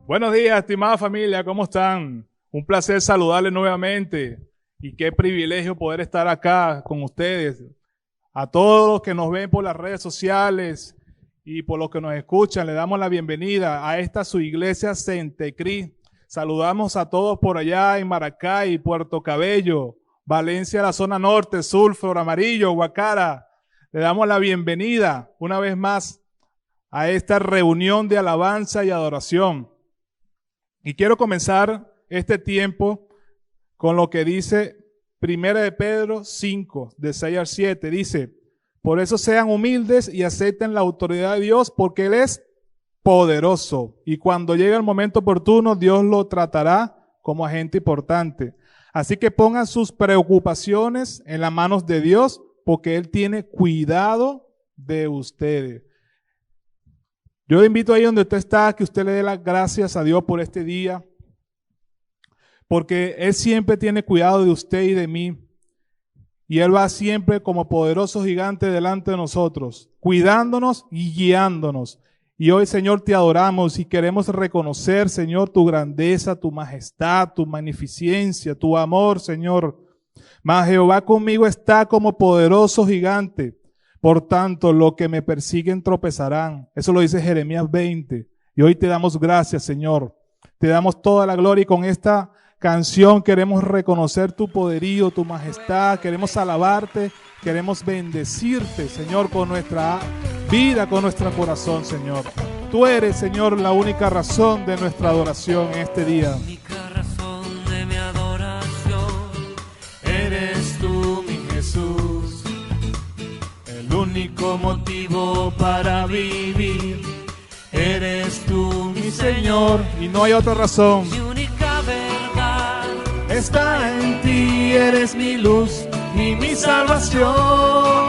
Buenos días, estimada familia, ¿cómo están? Un placer saludarles nuevamente y qué privilegio poder estar acá con ustedes. A todos los que nos ven por las redes sociales y por los que nos escuchan, le damos la bienvenida a esta su iglesia Centecrí. Saludamos a todos por allá en Maracay, Puerto Cabello, Valencia, la zona norte, Sulfur, Amarillo, Guacara. Le damos la bienvenida una vez más a esta reunión de alabanza y adoración. Y quiero comenzar este tiempo con lo que dice 1 de Pedro 5, de 6 al 7. Dice, por eso sean humildes y acepten la autoridad de Dios, porque Él es poderoso. Y cuando llegue el momento oportuno, Dios lo tratará como agente importante. Así que pongan sus preocupaciones en las manos de Dios, porque Él tiene cuidado de ustedes. Yo le invito ahí donde usted está, que usted le dé las gracias a Dios por este día, porque Él siempre tiene cuidado de usted y de mí, y Él va siempre como poderoso gigante delante de nosotros, cuidándonos y guiándonos. Y hoy, Señor, te adoramos y queremos reconocer, Señor, tu grandeza, tu majestad, tu magnificencia, tu amor, Señor. Mas Jehová conmigo está como poderoso gigante. Por tanto, los que me persiguen tropezarán. Eso lo dice Jeremías 20. Y hoy te damos gracias, Señor. Te damos toda la gloria y con esta canción queremos reconocer tu poderío, tu majestad. Queremos alabarte, queremos bendecirte, Señor, con nuestra vida, con nuestro corazón, Señor. Tú eres, Señor, la única razón de nuestra adoración en este día. La única razón de mi adoración eres tú, mi Jesús. El único motivo para vivir eres tú, mi Señor. Y no hay otra razón. Mi única verdad está en ti, eres mi luz y mi salvación.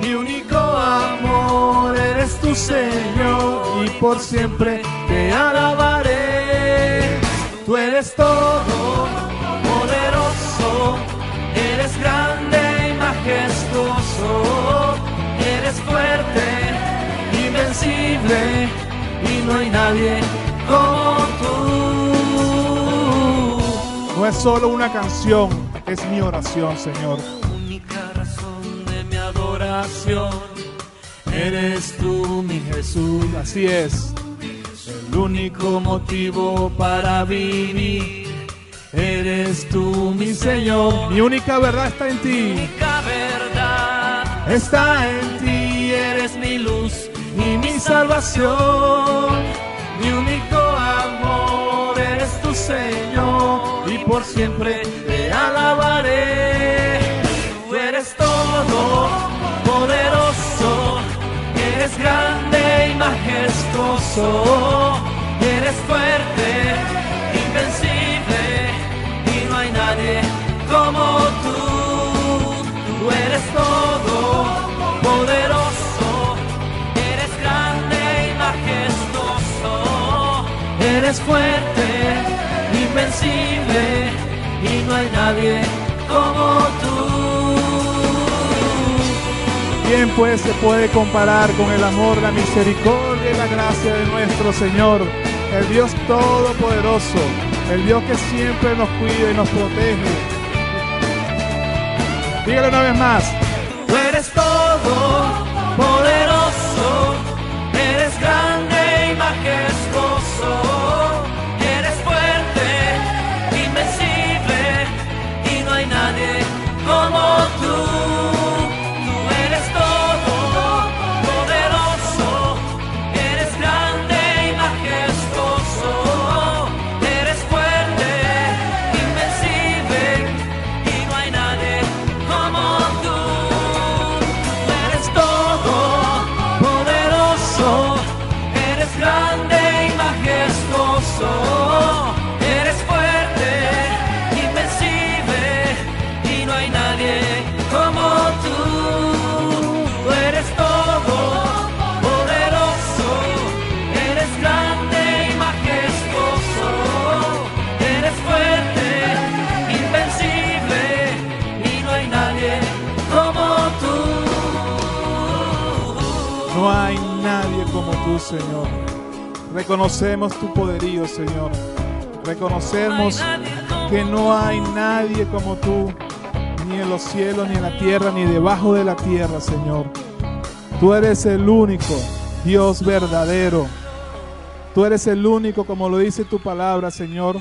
Mi único amor eres tu Señor y por siempre te alabaré. Tú eres todo poderoso, eres grande y majestuoso. Eres fuerte, invencible, y no hay nadie como tú. No es solo una canción, es mi oración, Señor. La única razón de mi adoración eres tú, mi Jesús. Así es. El único motivo para vivir eres tú, mi Señor. Mi única verdad está en Mi ti. única verdad está en ti, eres mi luz y mi salvación. Mi único amor eres tu Señor y por siempre te alabaré. Tú eres todo poderoso, eres grande y majestuoso. Eres fuerte, invencible y no hay nadie como tú. Tú eres todo poderoso, eres grande y majestuoso. Eres fuerte, invencible y no hay nadie como tú. ¿Quién pues se puede comparar con el amor, la misericordia y la gracia de nuestro Señor? El Dios Todopoderoso, el Dios que siempre nos cuida y nos protege. Dígale una vez más. Tú eres todo poderoso, eres grande y majestuoso. Eres fuerte, invencible y no hay nadie como tú. Tú eres todo poderoso, eres grande y majestuoso. Eres fuerte, invencible y no hay nadie como tú. Tú eres todo poderoso, eres grande y majestuoso. Eres fuerte, invencible y no hay nadie como tú. Tú eres todo poderoso, eres grande y majestuoso. Eres fuerte, invencible y no hay nadie como tú. No hay nadie como tú, Señor. Reconocemos tu poderío, Señor. Reconocemos que no hay nadie como tú, ni en los cielos, ni en la tierra, ni debajo de la tierra, Señor. Tú eres el único Dios verdadero. Tú eres el único, como lo dice tu palabra, Señor,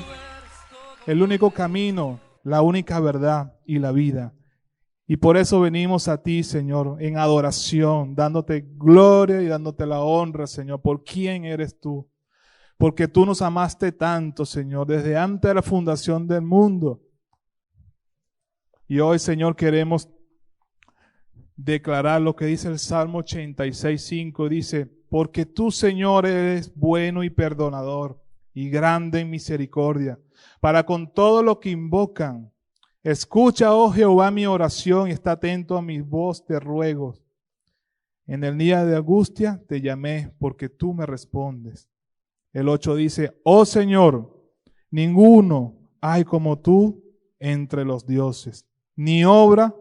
el único camino, la única verdad y la vida. Y por eso venimos a ti, Señor, en adoración, dándote gloria y dándote la honra, Señor, por quién eres tú. Porque tú nos amaste tanto, Señor, desde antes de la fundación del mundo. Y hoy, Señor, queremos declarar lo que dice el Salmo 86:5. Dice: porque tú, Señor, eres bueno y perdonador y grande en misericordia, para con todo lo que invocan. Escucha, oh Jehová, mi oración y está atento a mi voz de ruegos. En el día de angustia te llamé porque tú me respondes. El 8 dice: oh Señor, ninguno hay como tú entre los dioses, ni obra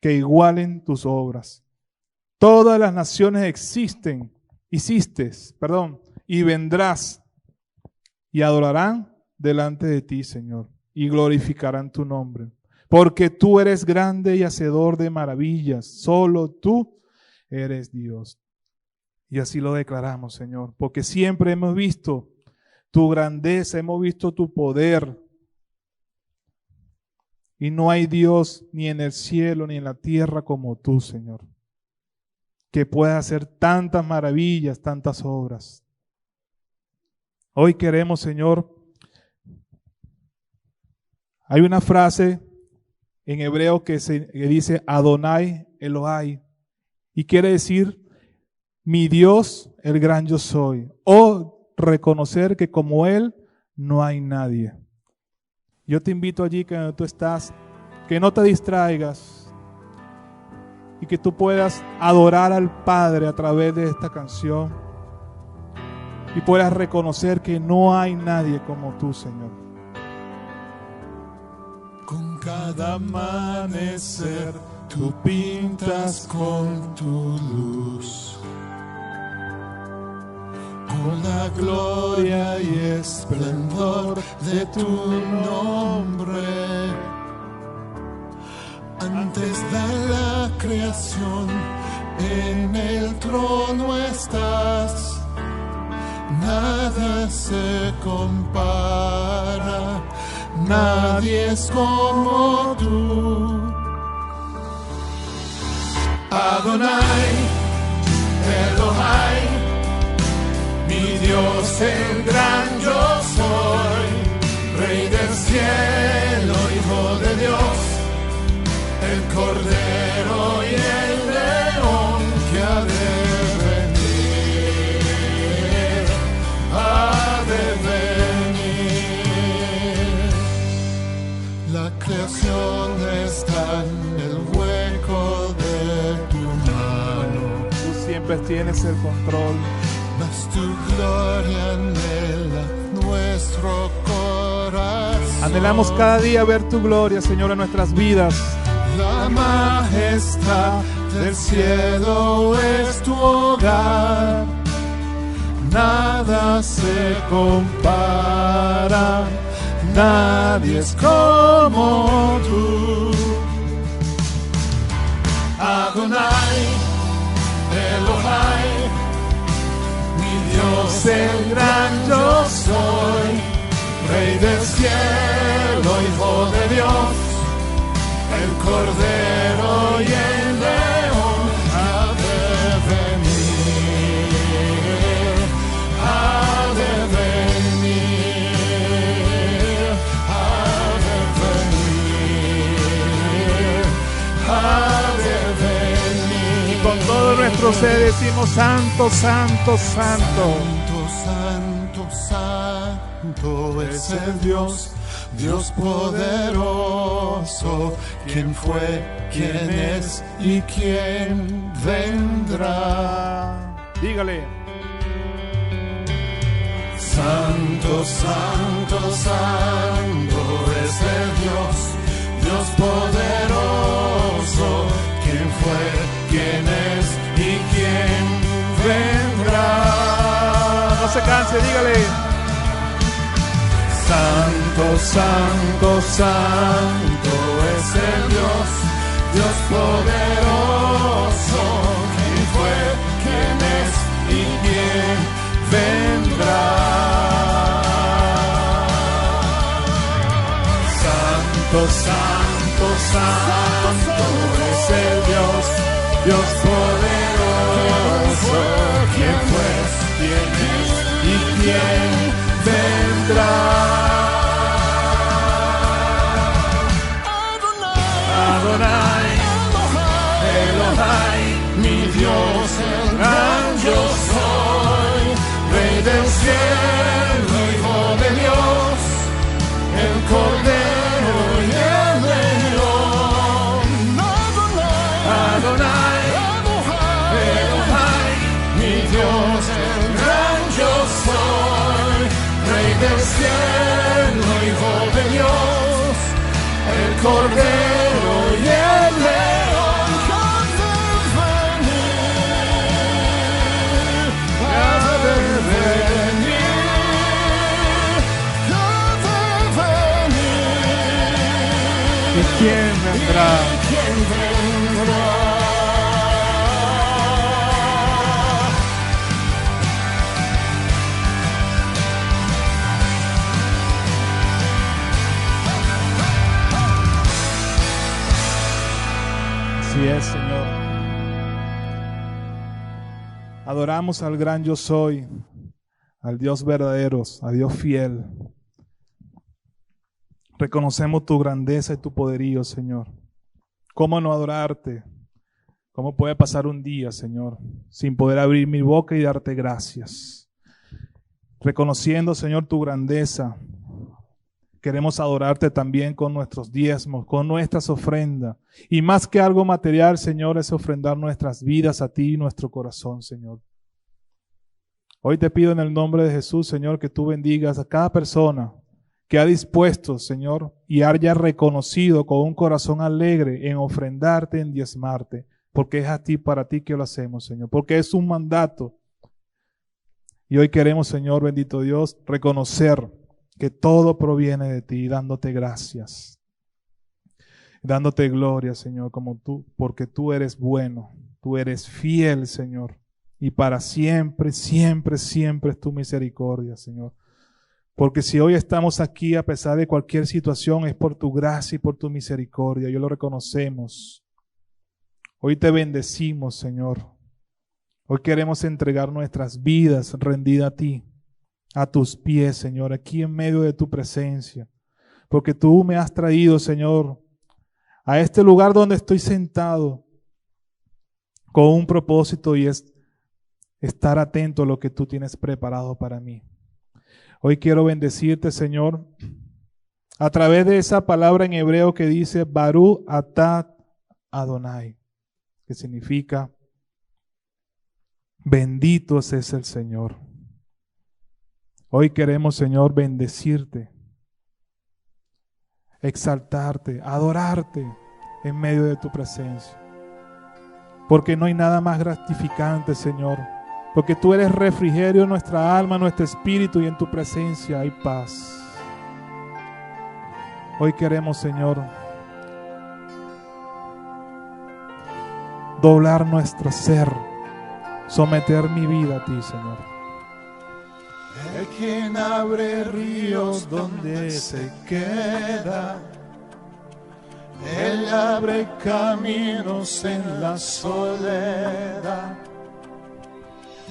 que igualen tus obras. Todas las naciones hiciste, y vendrás y adorarán delante de ti, Señor, y glorificarán tu nombre. Porque tú eres grande y hacedor de maravillas, solo tú eres Dios. Y así lo declaramos, Señor, porque siempre hemos visto tu grandeza, hemos visto tu poder. Y no hay Dios ni en el cielo ni en la tierra como tú, Señor, que pueda hacer tantas maravillas, tantas obras. Hoy queremos, Señor, hay una frase en hebreo que dice Adonai Elohai, y quiere decir mi Dios, el gran yo soy, o reconocer que como Él no hay nadie. Yo te invito allí que donde tú estás, que no te distraigas y que tú puedas adorar al Padre a través de esta canción y puedas reconocer que no hay nadie como tú, Señor. Con cada amanecer tú pintas con tu luz, con la gloria y esplendor de tu nombre. Antes de la creación, en el trono estás, nada se compara, nadie es como tú. Adonai, Elohai, mi Dios el gran yo soy, Rey del cielo, Hijo de Dios, el Cordero y el León que ha de venir, ha de venir. La creación está en el hueco de tu mano. Tú siempre tienes el control. Mas tu gloria anhela nuestro corazón. Anhelamos cada día ver tu gloria, Señor, en nuestras vidas. La majestad del cielo es tu hogar, nada se compara, nadie es como tú. Adonai, Elohai, Dios el gran yo soy, Rey del cielo, Hijo de Dios, el Cordero y el León ha de venir, ha de venir, ha de venir, ha de venir. Y con todo nuestro ser decimos santo, santo, santo. Santo, santo es el Dios, Dios poderoso, quien fue, quien es y quien vendrá. Dígale. Santo, santo, santo es el Dios, Dios poderoso, quien fue, quien es y quien vendrá. No se canse. lance, dígale. Santo, santo, santo es el Dios, Dios poderoso. ¿Quién fue, quién es y quién vendrá? Santo, santo, santo es el Dios, Dios poderoso. ¿Quién fue, quién es y quién vendrá? Adonai, Elohai, mi Dios, el gran yo soy, Rey del cielo, Hijo de Dios, el Cordero y el León. Adonai, Elohai, mi Dios, el gran yo soy, Rey del cielo, Hijo de Dios, el Cordero y el León. ¿Y quién vendrá? Así es, Señor. Adoramos al gran yo soy, al Dios verdadero, a Dios fiel. Reconocemos tu grandeza y tu poderío, Señor. ¿Cómo no adorarte? ¿Cómo puede pasar un día, Señor, sin poder abrir mi boca y darte gracias? Reconociendo, Señor, tu grandeza, queremos adorarte también con nuestros diezmos, con nuestras ofrendas. Y más que algo material, Señor, es ofrendar nuestras vidas a ti y nuestro corazón, Señor. Hoy te pido en el nombre de Jesús, Señor, que tú bendigas a cada persona que ha dispuesto, Señor, y haya reconocido con un corazón alegre en ofrendarte, en diezmarte, porque es a ti, para ti que lo hacemos, Señor, porque es un mandato. Y hoy queremos, Señor, bendito Dios, reconocer que todo proviene de ti, dándote gracias, dándote gloria, Señor, como tú, porque tú eres bueno, tú eres fiel, Señor, y para siempre, siempre, siempre es tu misericordia, Señor. Porque si hoy estamos aquí a pesar de cualquier situación, es por tu gracia y por tu misericordia. Yo lo reconocemos. Hoy te bendecimos, Señor. Hoy queremos entregar nuestras vidas rendidas a ti, a tus pies, Señor, aquí en medio de tu presencia. Porque tú me has traído, Señor, a este lugar donde estoy sentado con un propósito, y es estar atento a lo que tú tienes preparado para mí. Hoy quiero bendecirte, Señor, a través de esa palabra en hebreo que dice Baruch atah Adonai, que significa bendito es el Señor. Hoy queremos, Señor, bendecirte, exaltarte, adorarte en medio de tu presencia. Porque no hay nada más gratificante, Señor. Porque tú eres refrigerio en nuestra alma, nuestro espíritu, y en tu presencia hay paz. Hoy queremos, Señor, doblar nuestro ser, someter mi vida a ti, Señor. El quien abre ríos donde se queda, Él abre caminos en la soledad.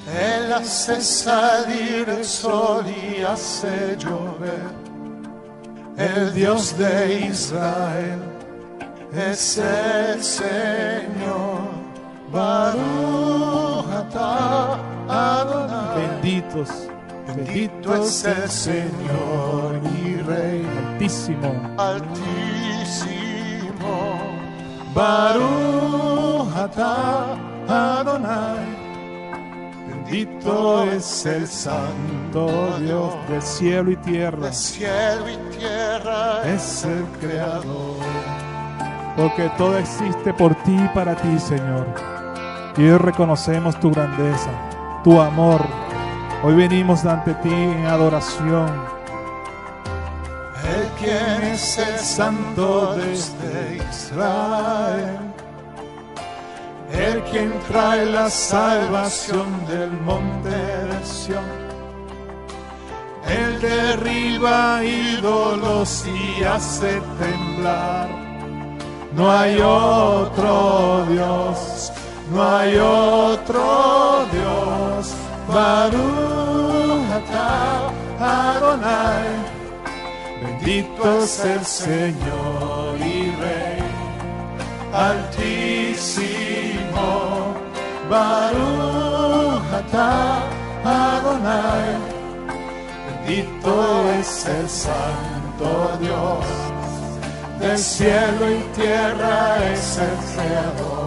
Él hace salir el sol y hace llover. El Dios de Israel es el Señor. Baruch atah Adonai. Bendito es el Señor y Rey Altísimo. Altísimo. Baruch atah Adonai. Bendito es el Santo Dios del cielo y tierra. Del cielo y tierra es el Creador. Porque todo existe por ti y para ti, Señor. Y hoy reconocemos tu grandeza, tu amor, Hoy venimos ante ti en adoración. El quien es el Santo desde Israel, el quien trae la salvación del monte de Sión. Él derriba ídolos y hace temblar. No hay otro Dios, no hay otro Dios. Baruch atah Adonai, bendito es el Señor y Rey Altísimo. Baruch atah Adonai, bendito es el Santo Dios, del cielo y tierra es el Creador.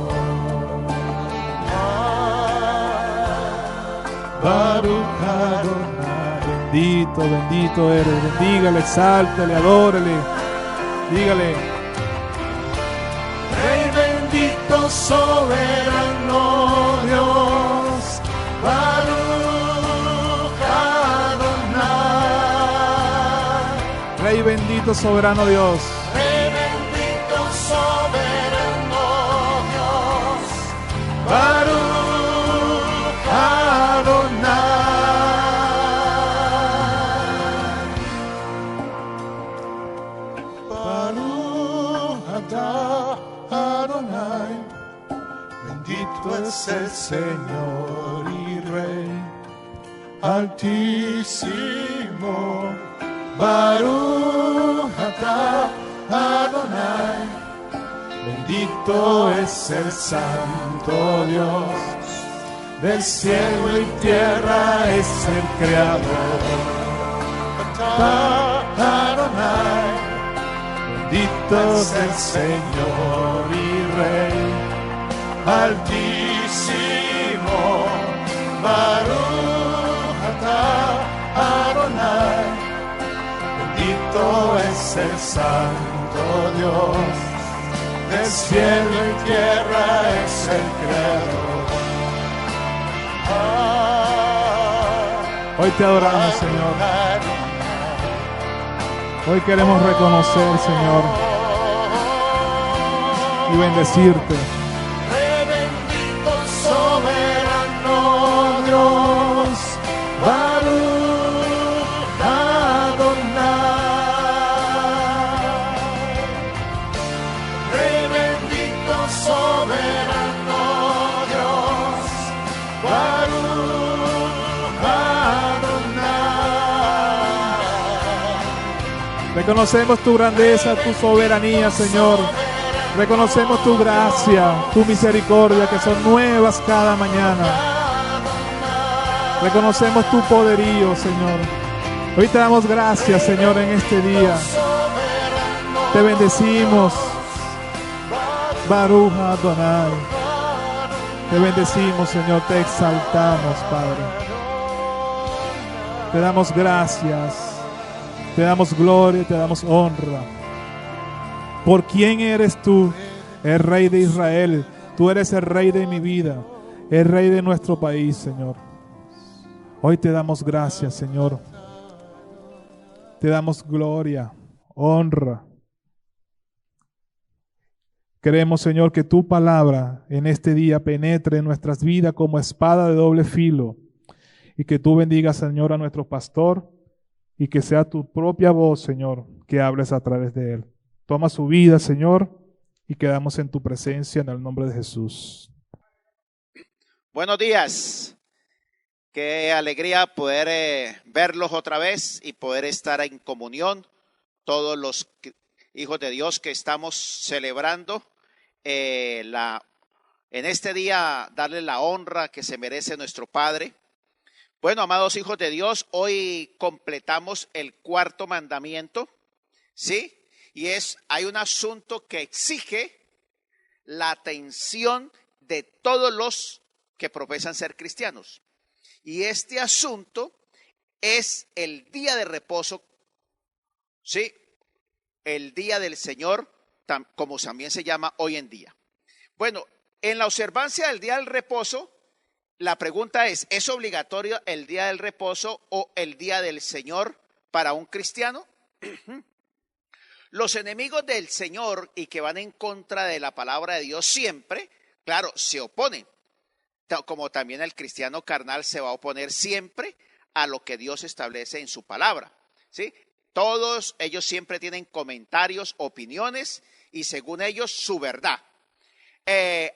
Baruch Adonai, Bendito, bendito eres. Bendígale, exáltale, adórele. Dígale. Rey bendito, soberano Dios. Baruch Adonai. Rey bendito, soberano Dios. Rey bendito, soberano Dios. Baruch Adonai. Baruch atah Adonai. Bendito es el Señor y Rey Altísimo. Baruch atah Adonai, bendito es el Santo Dios, del cielo y tierra es el Creador. Atah Adonai, bendito es el Señor y Rey Altísimo. Baruch atah Adonai, bendito es el Santo Dios, del cielo y tierra es el Creador. Hoy te adoramos, Señor. Hoy queremos reconocer, Señor, y bendecirte. Rey bendito, soberano Dios, Baruch Adonai. Rey bendito, soberano Dios, Baruch Adonai. Reconocemos tu grandeza, tu soberanía, Señor. Reconocemos tu gracia, tu misericordia, que son nuevas cada mañana. Reconocemos tu poderío, Señor. Hoy te damos gracias, Señor, en este día. Te bendecimos. Baruch Adonai. Te bendecimos, Señor. Te exaltamos, Padre. Te damos gracias. Te damos gloria, te damos honra. ¿Por quién eres tú, el Rey de Israel? Tú eres el Rey de mi vida, el Rey de nuestro país, Señor. Hoy te damos gracias, Señor. Te damos gloria, honra. Queremos, Señor, que tu palabra en este día penetre en nuestras vidas como espada de doble filo. Y que tú bendigas, Señor, a nuestro pastor. Y que sea tu propia voz, Señor, que hables a través de él. Toma su vida, Señor, y quedamos en tu presencia en el nombre de Jesús. Buenos días. Qué alegría poder verlos otra vez y poder estar en comunión. Todos los hijos de Dios que estamos celebrando en este día, darle la honra que se merece nuestro Padre. Bueno, amados hijos de Dios, hoy completamos el cuarto mandamiento, ¿sí? Y hay un asunto que exige la atención de todos los que profesan ser cristianos. Y este asunto es el día de reposo, ¿sí? El día del Señor, como también se llama hoy en día. Bueno, en la observancia del día del reposo, la pregunta ¿es obligatorio el día del reposo o el día del Señor para un cristiano? Los enemigos del Señor y que van en contra de la palabra de Dios siempre, claro, se oponen. Como también el cristiano carnal se va a oponer siempre a lo que Dios establece en su palabra, ¿sí? Todos ellos siempre tienen comentarios, opiniones y según ellos su verdad.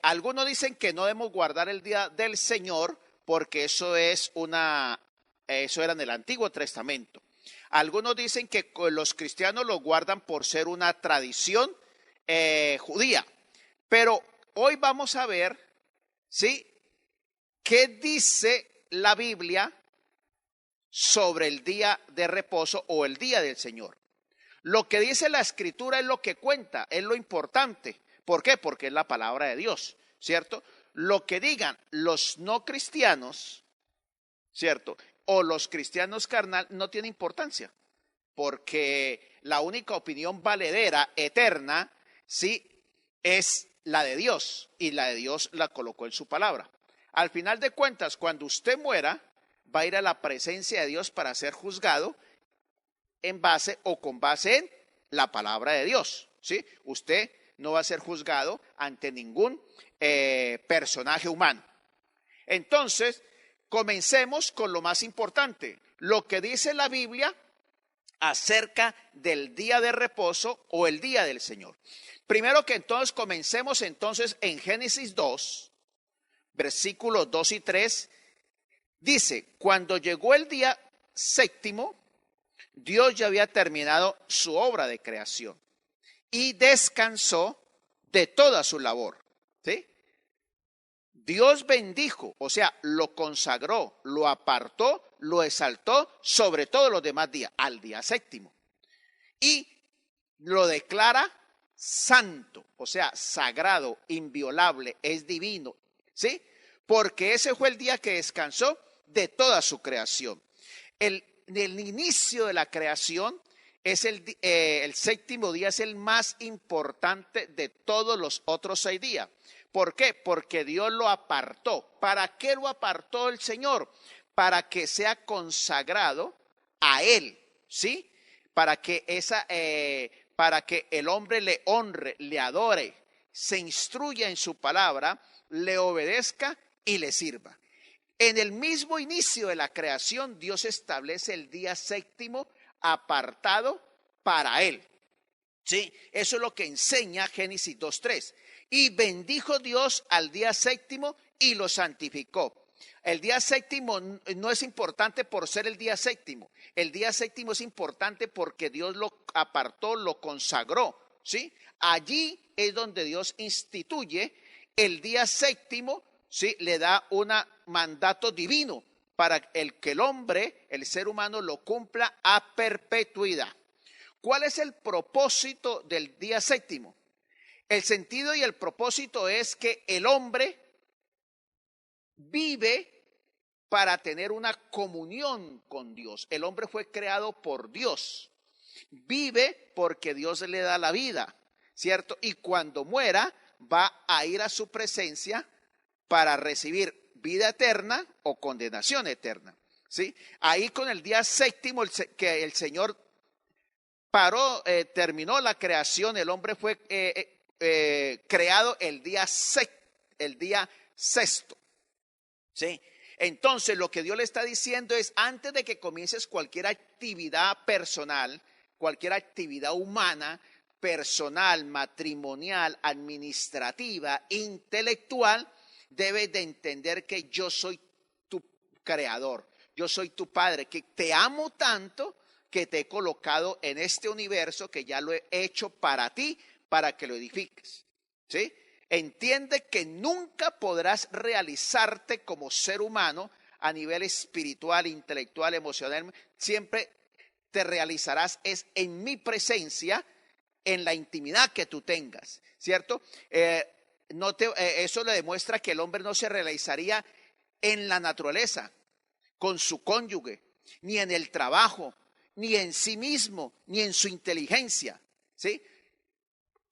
Algunos dicen que no debemos guardar el día del Señor porque eso era en el Antiguo Testamento. Algunos dicen que los cristianos lo guardan por ser una tradición judía. Pero hoy vamos a ver, ¿sí?, qué dice la Biblia sobre el día de reposo o el día del Señor. Lo que dice la Escritura es lo que cuenta, es lo importante. ¿Por qué? Porque es la palabra de Dios, ¿cierto? Lo que digan los no cristianos, ¿cierto?, o los cristianos carnal no tiene importancia, porque la única opinión valedera, eterna, sí, es la de Dios, y la de Dios la colocó en su palabra. Al final de cuentas, cuando usted muera, va a ir a la presencia de Dios para ser juzgado en base o con base en la palabra de Dios, ¿sí? Usted no va a ser juzgado ante ningún personaje humano. Entonces, comencemos con lo más importante, lo que dice la Biblia acerca del día de reposo o el día del Señor. Primero que entonces comencemos entonces en Génesis 2, versículos 2 y 3, dice, cuando llegó el día séptimo, Dios ya había terminado su obra de creación y descansó de toda su labor, ¿sí? Dios bendijo, o sea, lo consagró, lo apartó, lo exaltó sobre todos los demás días, al día séptimo. Y lo declara santo, o sea, sagrado, inviolable, es divino, ¿sí? Porque ese fue el día que descansó de toda su creación. El inicio de la creación es el séptimo día, es el más importante de todos los otros 6 días. ¿Por qué? Porque Dios lo apartó. ¿Para qué lo apartó el Señor? Para que sea consagrado a Él, ¿sí? Para que el hombre le honre, le adore, se instruya en su palabra, le obedezca y le sirva. En el mismo inicio de la creación, Dios establece el día séptimo apartado para Él. ¿Sí? Eso es lo que enseña Génesis 2:3. Y bendijo Dios al día séptimo y lo santificó. El día séptimo no es importante por ser el día séptimo. El día séptimo es importante porque Dios lo apartó, lo consagró, ¿sí? Allí es donde Dios instituye el día séptimo, ¿sí? Le da un mandato divino para que el hombre, el ser humano, lo cumpla a perpetuidad. ¿Cuál es el propósito del día séptimo? El sentido y el propósito es que el hombre vive para tener una comunión con Dios. El hombre fue creado por Dios. Vive porque Dios le da la vida, ¿cierto? Y cuando muera va a ir a su presencia para recibir vida eterna o condenación eterna, ¿sí? Ahí con el día séptimo que el Señor terminó la creación, el hombre fue creado el día sexto, ¿sí? Entonces lo que Dios le está diciendo es, antes de que comiences cualquier actividad personal, cualquier actividad humana, personal, matrimonial, administrativa, intelectual, debes de entender que yo soy tu creador, yo soy tu padre, que te amo tanto que te he colocado en este universo, que ya lo he hecho para ti, para que lo edifiques, ¿sí? Entiende que nunca podrás realizarte como ser humano a nivel espiritual, intelectual, emocional. Siempre te realizarás es en mi presencia, en la intimidad que tú tengas, ¿cierto? Eso le demuestra que el hombre no se realizaría en la naturaleza, con su cónyuge, ni en el trabajo, ni en sí mismo, ni en su inteligencia, ¿sí?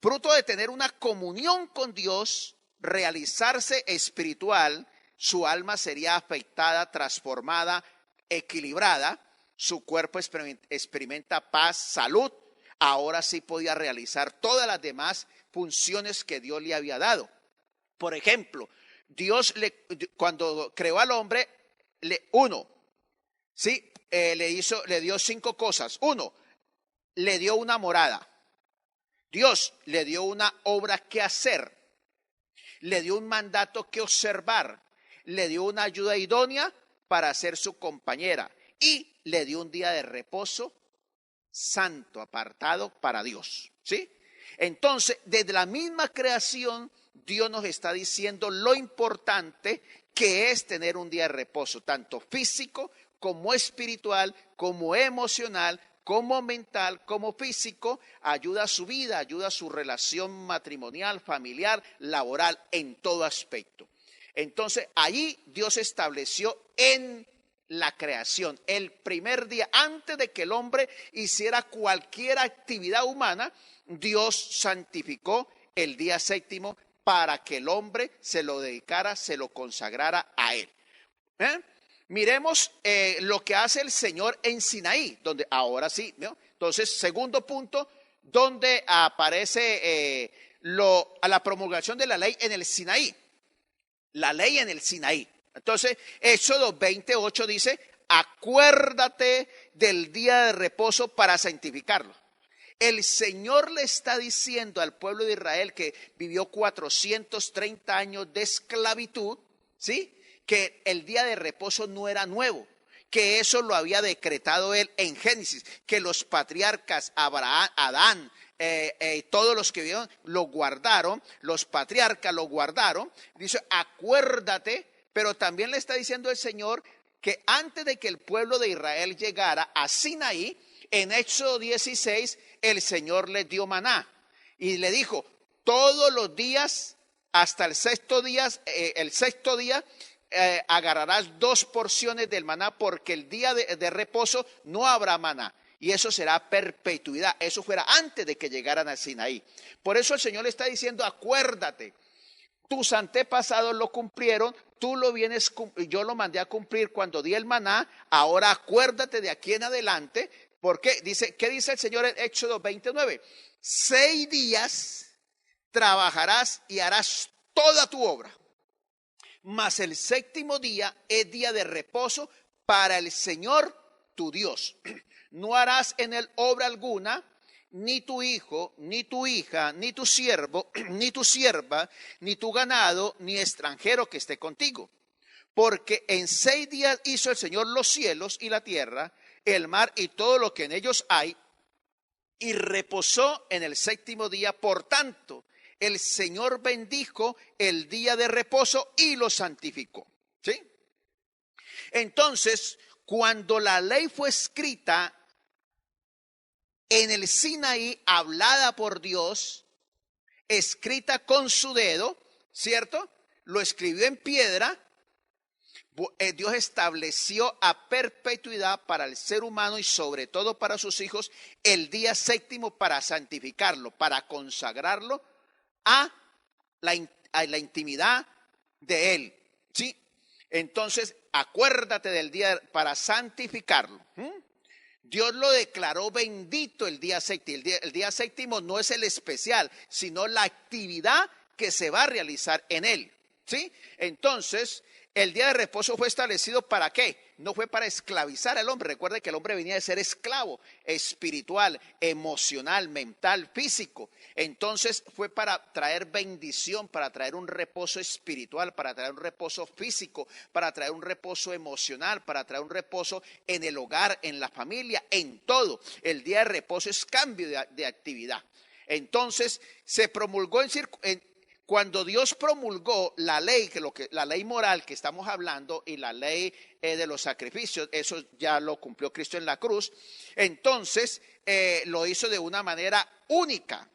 Fruto de tener una comunión con Dios, realizarse espiritual, su alma sería afectada, transformada, equilibrada, su cuerpo experimenta paz, salud. Ahora sí podía realizar todas las demás funciones que Dios le había dado. Por ejemplo, cuando creó al hombre, le dio 5 cosas. 1, le dio una morada. Dios le dio una obra que hacer. Le dio un mandato que observar. Le dio una ayuda idónea para ser su compañera. Y le dio un día de reposo santo, apartado para Dios. ¿Sí? Entonces, desde la misma creación, Dios nos está diciendo lo importante que es tener un día de reposo, tanto físico como espiritual, como emocional, como mental, como físico. Ayuda a su vida, ayuda a su relación matrimonial, familiar, laboral, en todo aspecto. Entonces, allí Dios estableció en la creación, el primer día, antes de que el hombre hiciera cualquier actividad humana, Dios santificó el día séptimo para que el hombre se lo dedicara, se lo consagrara a él. Miremos lo que hace el Señor en Sinaí, donde ahora sí, ¿no? Entonces, segundo punto, donde aparece a la promulgación de la ley en el Sinaí. La ley en el Sinaí. Entonces, Éxodo 28 dice, acuérdate del día de reposo para santificarlo. El Señor le está diciendo al pueblo de Israel que vivió 430 años de esclavitud, ¿sí? Que el día de reposo no era nuevo, que eso lo había decretado él en Génesis, que los patriarcas Abraham, Adán, todos los que vivieron lo guardaron, los patriarcas lo guardaron. Dice, acuérdate, pero también le está diciendo el Señor que antes de que el pueblo de Israel llegara a Sinaí, en Éxodo 16, el Señor les dio maná y le dijo, todos los días, hasta el sexto día, agarrarás 2 porciones del maná, porque el día de reposo no habrá maná. Y eso será perpetuidad. Eso fuera antes de que llegaran a Sinaí. Por eso el Señor le está diciendo, acuérdate, tus antepasados lo cumplieron, yo lo mandé a cumplir cuando di el maná, ahora acuérdate de aquí en adelante. ¿Por qué? ¿Qué dice el Señor en Éxodo 29? 6 días trabajarás y harás toda tu obra. Mas el séptimo día es día de reposo para el Señor tu Dios. No harás en él obra alguna, ni tu hijo, ni tu hija, ni tu siervo, ni tu sierva, ni tu ganado, ni extranjero que esté contigo. Porque en 6 días hizo el Señor los cielos y la tierra, el mar y todo lo que en ellos hay, y reposó en el séptimo día. Por tanto, el Señor bendijo el día de reposo y lo santificó. ¿Sí? Entonces, cuando la ley fue escrita en el Sinaí, hablada por Dios, escrita con su dedo, ¿cierto? Lo escribió en piedra. Dios estableció a perpetuidad para el ser humano y sobre todo para sus hijos el día séptimo para santificarlo, para consagrarlo a la intimidad de él. ¿Sí? Entonces, acuérdate del día para santificarlo. Dios lo declaró bendito el día séptimo. El día séptimo no es el especial, sino la actividad que se va a realizar en él. ¿Sí? Entonces, el día de reposo fue establecido ¿para qué? No fue para esclavizar al hombre. Recuerde que el hombre venía de ser esclavo espiritual, emocional, mental, físico. Entonces fue para traer bendición, para traer un reposo espiritual, para traer un reposo físico, para traer un reposo emocional, para traer un reposo en el hogar, en la familia, en todo. El día de reposo es cambio de actividad. Entonces se promulgó cuando Dios promulgó la ley, la ley moral que estamos hablando y la ley de los sacrificios, eso ya lo cumplió Cristo en la cruz. Entonces lo hizo de una manera única.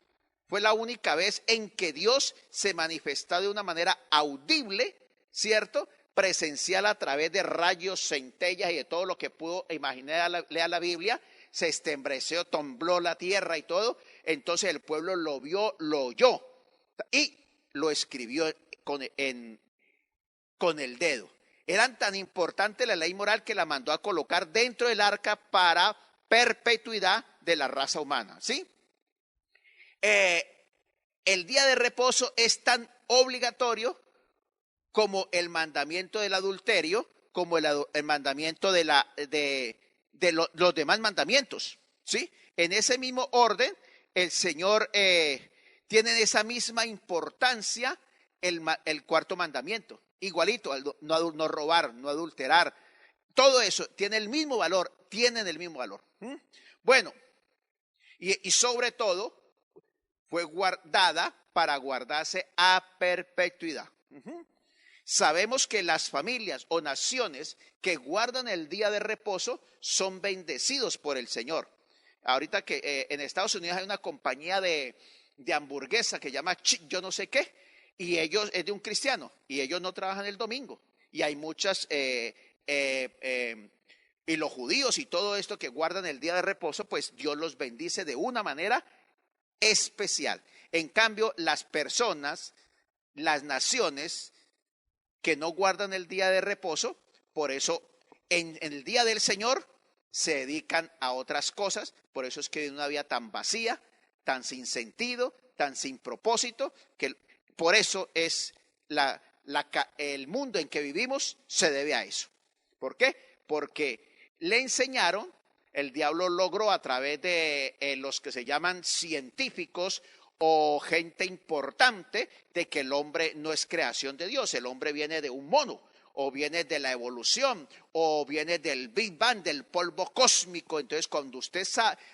Fue la única vez en que Dios se manifestó de una manera audible, ¿cierto? Presencial a través de rayos, centellas y de todo lo que pudo imaginar leer la Biblia. Se estembreció, tembló la tierra y todo. Entonces el pueblo lo vio, lo oyó y lo escribió con el dedo. Eran tan importante la ley moral que la mandó a colocar dentro del arca para perpetuidad de la raza humana, ¿sí? El día de reposo es tan obligatorio como el mandamiento del adulterio, como el mandamiento de los demás mandamientos, ¿sí? En ese mismo orden, el Señor tiene esa misma importancia el cuarto mandamiento. Igualito, no robar, no adulterar, todo eso tiene el mismo valor, tienen el mismo valor. Bueno, y sobre todo fue guardada para guardarse a perpetuidad. Sabemos que las familias o naciones que guardan el día de reposo son bendecidos por el Señor. Ahorita que en Estados Unidos hay una compañía de hamburguesa que llama yo no sé qué, y ellos es de un cristiano, y ellos no trabajan el domingo. Y hay muchas, y los judíos y todo esto que guardan el día de reposo, pues Dios los bendice de una manera especial. En cambio, las personas, las naciones que no guardan el día de reposo, por eso en el día del Señor se dedican a otras cosas. Por eso es que viven una vida tan vacía, tan sin sentido, tan sin propósito, que por eso es el mundo en que vivimos se debe a eso. ¿Por qué? Porque le enseñaron, el diablo logró a través de los que se llaman científicos o gente importante, de que el hombre no es creación de Dios, el hombre viene de un mono, o viene de la evolución, o viene del Big Bang, del polvo cósmico. Entonces, cuando usted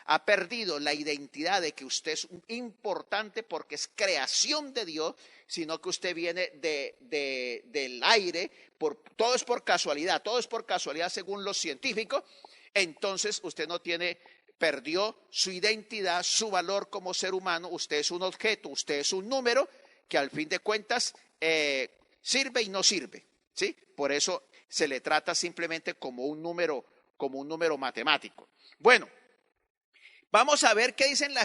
ha perdido la identidad de que usted es importante porque es creación de Dios, sino que usted viene del aire, todo es por casualidad según los científicos, entonces usted perdió su identidad, su valor como ser humano. Usted es un objeto, usted es un número que al fin de cuentas sirve y no sirve, ¿sí? Por eso se le trata simplemente como un número matemático. Bueno, vamos a ver qué dicen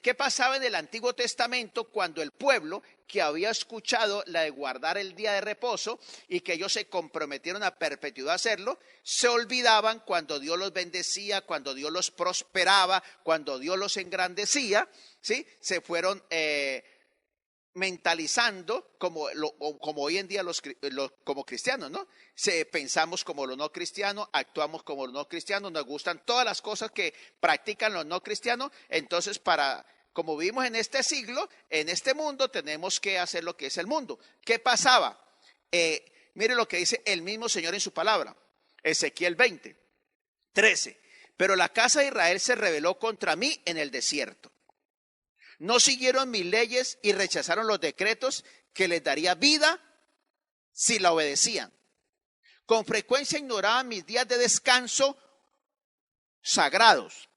qué pasaba en el Antiguo Testamento cuando el pueblo que había escuchado la de guardar el día de reposo y que ellos se comprometieron a perpetuidad a hacerlo, se olvidaban cuando Dios los bendecía, cuando Dios los prosperaba, cuando Dios los engrandecía, ¿sí? Se fueron mentalizando como hoy en día como cristianos, ¿no? Pensamos como los no cristianos, actuamos como los no cristianos, nos gustan todas las cosas que practican los no cristianos. Entonces, como vivimos en este siglo, en este mundo, tenemos que hacer lo que es el mundo. ¿Qué pasaba? Mire lo que dice el mismo Señor en su palabra, Ezequiel 20:13. Pero la casa de Israel se rebeló contra mí en el desierto. No siguieron mis leyes y rechazaron los decretos que les daría vida si la obedecían. Con frecuencia ignoraban mis días de descanso sagrados.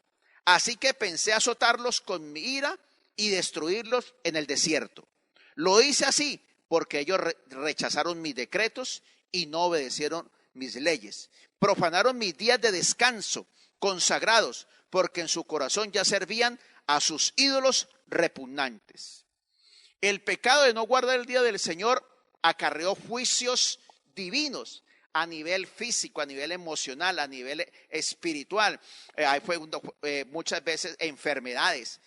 Así que pensé azotarlos con mi ira y destruirlos en el desierto. Lo hice así porque ellos rechazaron mis decretos y no obedecieron mis leyes. Profanaron mis días de descanso consagrados porque en su corazón ya servían a sus ídolos repugnantes. El pecado de no guardar el día del Señor acarreó juicios divinos a nivel físico, a nivel emocional, a nivel espiritual. Muchas veces enfermedades,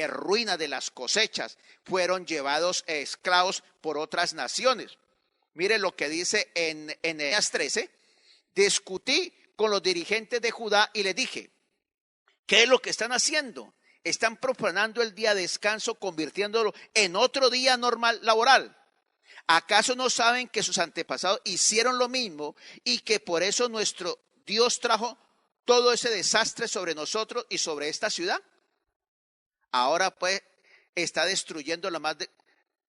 ruina de las cosechas, fueron llevados esclavos por otras naciones. Mire lo que dice en Nehemías 13. Discutí con los dirigentes de Judá y les dije, ¿qué es lo que están haciendo? Están profanando el día de descanso, convirtiéndolo en otro día normal laboral. ¿Acaso no saben que sus antepasados hicieron lo mismo y que por eso nuestro Dios trajo todo ese desastre sobre nosotros y sobre esta ciudad? Ahora pues está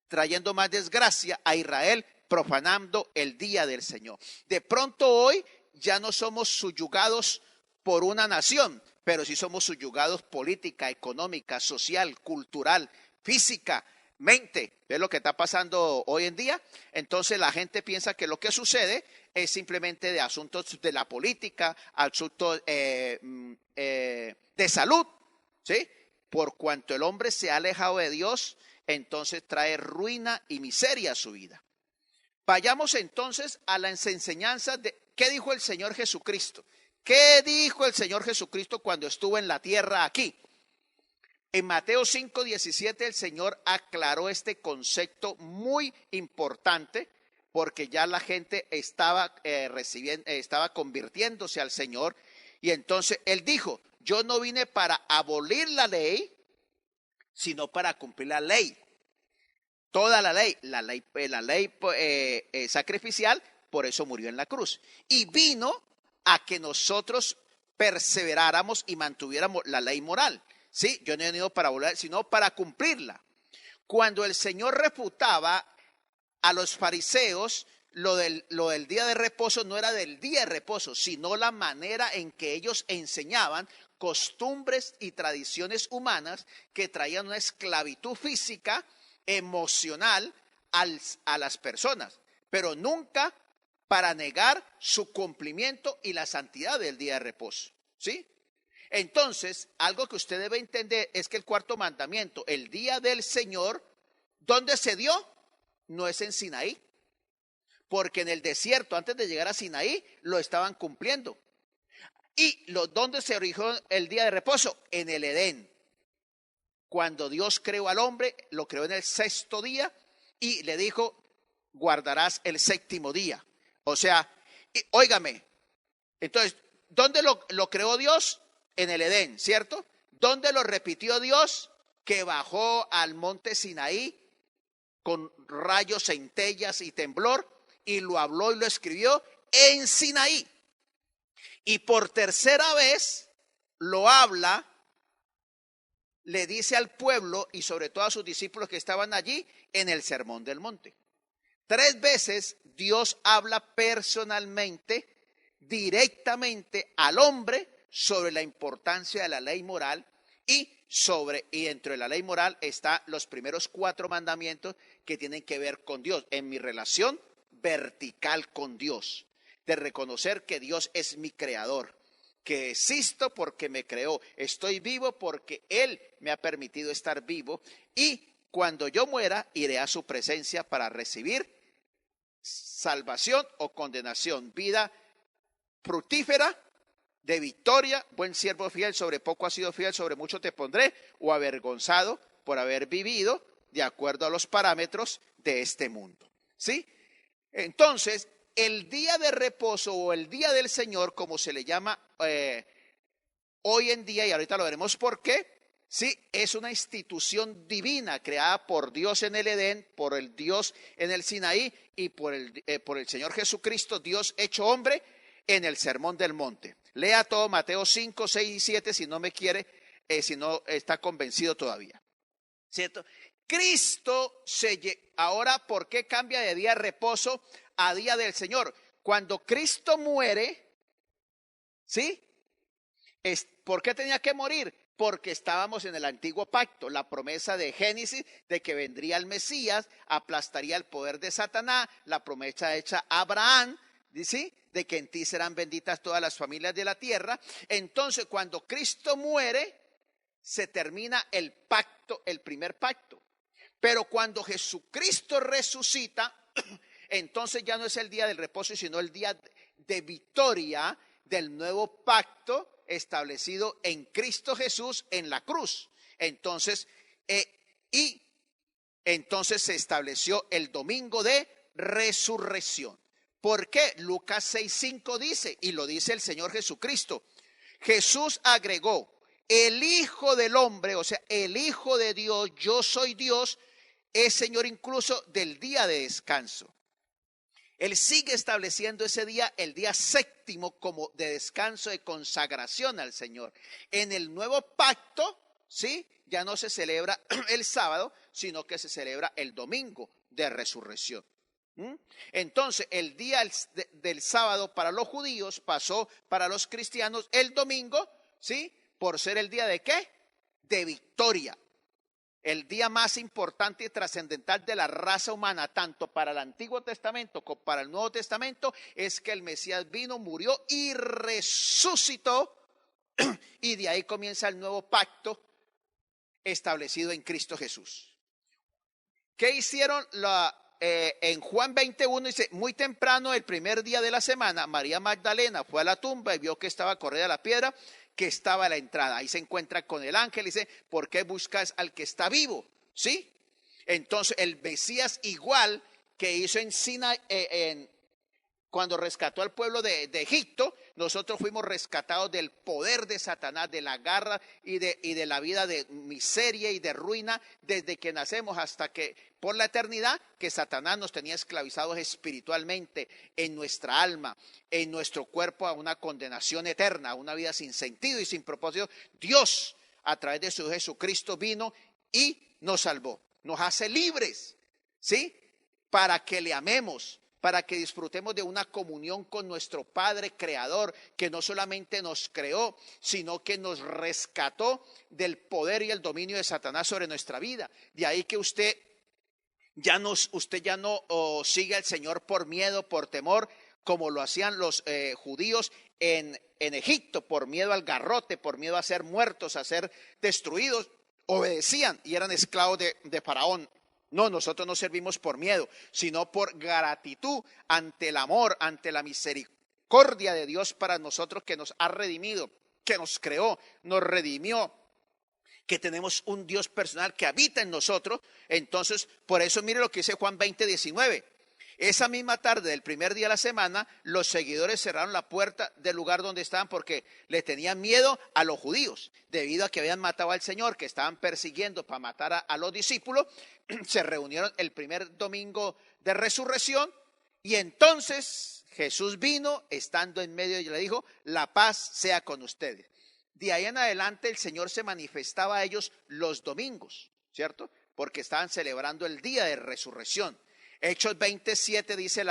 trayendo más desgracia a Israel, profanando el día del Señor. De pronto hoy ya no somos subyugados por una nación, pero sí somos subyugados política, económica, social, cultural, físicamente. ¿Ves lo que está pasando hoy en día? Entonces la gente piensa que lo que sucede es simplemente de asuntos de la política, asuntos de salud, ¿sí? Por cuanto el hombre se ha alejado de Dios, entonces trae ruina y miseria a su vida. Vayamos entonces a las enseñanzas de qué dijo el Señor Jesucristo. ¿Qué dijo el Señor Jesucristo cuando estuvo en la tierra aquí? En Mateo 5:17 el Señor aclaró este concepto muy importante, porque ya la gente estaba estaba convirtiéndose al Señor, y entonces Él dijo: yo no vine para abolir la ley, sino para cumplir la ley. Toda la ley sacrificial, por eso murió en la cruz. Y vino a que nosotros perseveráramos y mantuviéramos la ley moral. Sí, yo no he venido para abolir, sino para cumplirla. Cuando el Señor refutaba a los fariseos, lo del día de reposo no era del día de reposo, sino la manera en que ellos enseñaban costumbres y tradiciones humanas que traían una esclavitud física, emocional a las personas, pero nunca para negar su cumplimiento y la santidad del día de reposo. ¿Sí? Entonces, algo que usted debe entender es que el cuarto mandamiento, el día del Señor, ¿dónde se dio? No es en Sinaí, porque en el desierto, antes de llegar a Sinaí, lo estaban cumpliendo. ¿Y dónde se originó el día de reposo? En el Edén. Cuando Dios creó al hombre, lo creó en el sexto día y le dijo: guardarás el séptimo día. O sea, óigame, entonces, ¿dónde lo creó Dios? En el Edén, ¿cierto? ¿Dónde lo repitió Dios? Que bajó al monte Sinaí con rayos, centellas y temblor, y lo habló y lo escribió en Sinaí. Y por tercera vez lo habla, le dice al pueblo y sobre todo a sus discípulos que estaban allí en el Sermón del Monte. 3 veces Dios habla personalmente, directamente al hombre sobre la importancia de la ley moral y dentro de la ley moral están los primeros 4 mandamientos que tienen que ver con Dios, en mi relación vertical con Dios, de reconocer que Dios es mi creador, que existo porque me creó, estoy vivo porque Él me ha permitido estar vivo, y cuando yo muera iré a su presencia para recibir salvación o condenación, vida fructífera, de victoria, buen siervo fiel, sobre poco has sido fiel, sobre mucho te pondré, o avergonzado por haber vivido de acuerdo a los parámetros de este mundo. ¿Sí? Entonces, el día de reposo o el día del Señor, como se le llama hoy en día, y ahorita lo veremos por qué, sí, es una institución divina creada por Dios en el Edén, por el Dios en el Sinaí y por el Señor Jesucristo, Dios hecho hombre, en el Sermón del Monte. Lea todo Mateo 5, 6 y 7 si no me quiere, si no está convencido todavía. ¿Cierto? Cristo ahora, ¿por qué cambia de día de reposo a día del Señor? Cuando Cristo muere, ¿sí? ¿Por qué tenía que morir? Porque estábamos en el antiguo pacto, la promesa de Génesis de que vendría el Mesías, aplastaría el poder de Satanás, la promesa hecha a Abraham, ¿sí? De que en ti serán benditas todas las familias de la tierra. Entonces, cuando Cristo muere, se termina el pacto, el primer pacto. Pero cuando Jesucristo resucita, entonces ya no es el día del reposo, sino el día de victoria del nuevo pacto establecido en Cristo Jesús en la cruz. Entonces, entonces se estableció el domingo de resurrección. ¿Por qué? Lucas 6:5 dice, y lo dice el Señor Jesucristo. Jesús agregó: el Hijo del Hombre, o sea, el Hijo de Dios, yo soy Dios, es Señor incluso del día de descanso. Él sigue estableciendo ese día, el día séptimo, como de descanso, de consagración al Señor. En el nuevo pacto, ¿sí? Ya no se celebra el sábado, sino que se celebra el domingo de resurrección. Entonces, el día del sábado para los judíos pasó para los cristianos el domingo, ¿sí? Por ser el día de ¿qué? De victoria. El día más importante y trascendental de la raza humana, tanto para el Antiguo Testamento como para el Nuevo Testamento, es que el Mesías vino, murió y resucitó, y de ahí comienza el nuevo pacto establecido en Cristo Jesús. ¿Qué hicieron en Juan 21 dice, muy temprano el primer día de la semana, María Magdalena fue a la tumba y vio que estaba corrida la piedra que estaba a la entrada. Ahí se encuentra con el ángel y dice, ¿por qué buscas al que está vivo? ¿Sí? Entonces el Mesías, igual que hizo en Sinaí, cuando rescató al pueblo de Egipto, nosotros fuimos rescatados del poder de Satanás, de la garra y de la vida de miseria y de ruina desde que nacemos hasta que por la eternidad, que Satanás nos tenía esclavizados espiritualmente en nuestra alma, en nuestro cuerpo, a una condenación eterna, a una vida sin sentido y sin propósito. Dios, a través de su Jesucristo, vino y nos salvó, nos hace libres, ¿sí? Para que le amemos, para que disfrutemos de una comunión con nuestro Padre Creador, que no solamente nos creó, sino que nos rescató del poder y el dominio de Satanás sobre nuestra vida. De ahí que usted ya no sigue al Señor por miedo, por temor, como lo hacían los judíos en Egipto, por miedo al garrote, por miedo a ser muertos, a ser destruidos. Obedecían y eran esclavos de Faraón. No, nosotros no servimos por miedo, sino por gratitud ante el amor, ante la misericordia de Dios para nosotros, que nos ha redimido, que nos creó, nos redimió, que tenemos un Dios personal que habita en nosotros. Entonces, por eso mire lo que dice Juan 20:19. Esa misma tarde del primer día de la semana, los seguidores cerraron la puerta del lugar donde estaban porque le tenían miedo a los judíos, debido a que habían matado al Señor, que estaban persiguiendo para matar a los discípulos. Se reunieron el primer domingo de resurrección y entonces Jesús vino estando en medio y le dijo, la paz sea con ustedes. De ahí en adelante el Señor se manifestaba a ellos los domingos, ¿cierto? Porque estaban celebrando el día de resurrección. Hechos 27 dice,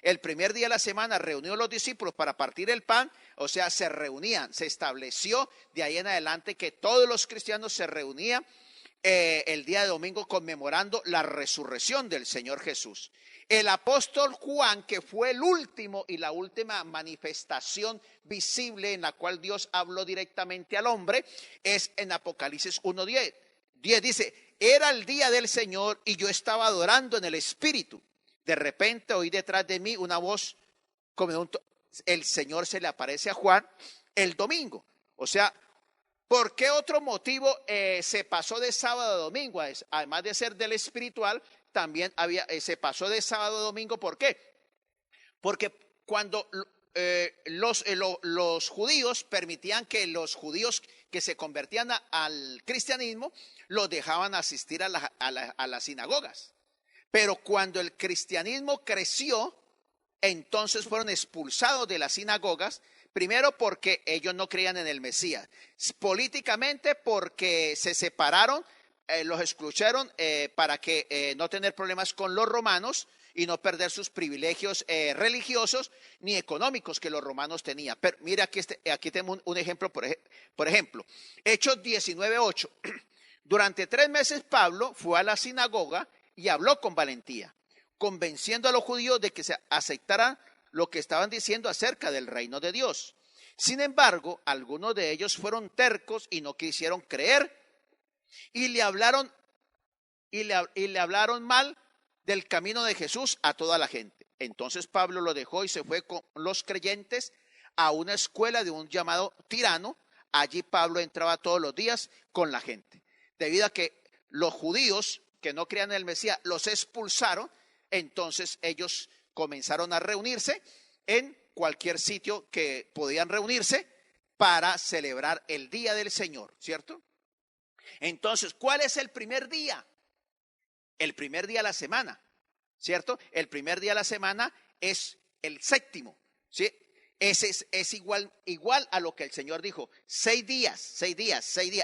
el primer día de la semana reunió los discípulos para partir el pan, o sea, se reunían, se estableció de ahí en adelante que todos los cristianos se reunían el día de domingo conmemorando la resurrección del Señor Jesús. El apóstol Juan, que fue el último y la última manifestación visible en la cual Dios habló directamente al hombre, es en Apocalipsis 1:10. Dice, era el día del Señor y yo estaba adorando en el Espíritu. De repente oí detrás de mí una voz, como el Señor se le aparece a Juan el domingo. O sea, ¿por qué otro motivo se pasó de sábado a domingo? Además de ser del espiritual, también se pasó de sábado a domingo. ¿Por qué? Porque cuando los judíos permitían que los judíos que se convertían al cristianismo los dejaban asistir a las sinagogas. Pero cuando el cristianismo creció, entonces fueron expulsados de las sinagogas. Primero porque ellos no creían en el Mesías. Políticamente porque se separaron, los excluyeron para que no tener problemas con los romanos y no perder sus privilegios religiosos ni económicos que los romanos tenían. Pero mira, aquí tenemos un ejemplo, por ejemplo, Hechos 19:8. Durante 3 meses Pablo fue a la sinagoga y habló con valentía, convenciendo a los judíos de que se aceptaran lo que estaban diciendo acerca del reino de Dios. Sin embargo, algunos de ellos fueron tercos y no quisieron creer y le hablaron mal del camino de Jesús a toda la gente. Entonces Pablo lo dejó y se fue con los creyentes a una escuela de un llamado Tirano. Allí Pablo entraba todos los días con la gente. Debido a que los judíos que no creían en el Mesías los expulsaron, entonces ellos comenzaron a reunirse en cualquier sitio que podían reunirse para celebrar el día del Señor, ¿cierto? Entonces, ¿cuál es el primer día? El primer día de la semana, ¿cierto? El primer día de la semana es el séptimo, ¿sí? Ese es igual a lo que el Señor dijo, 6 días,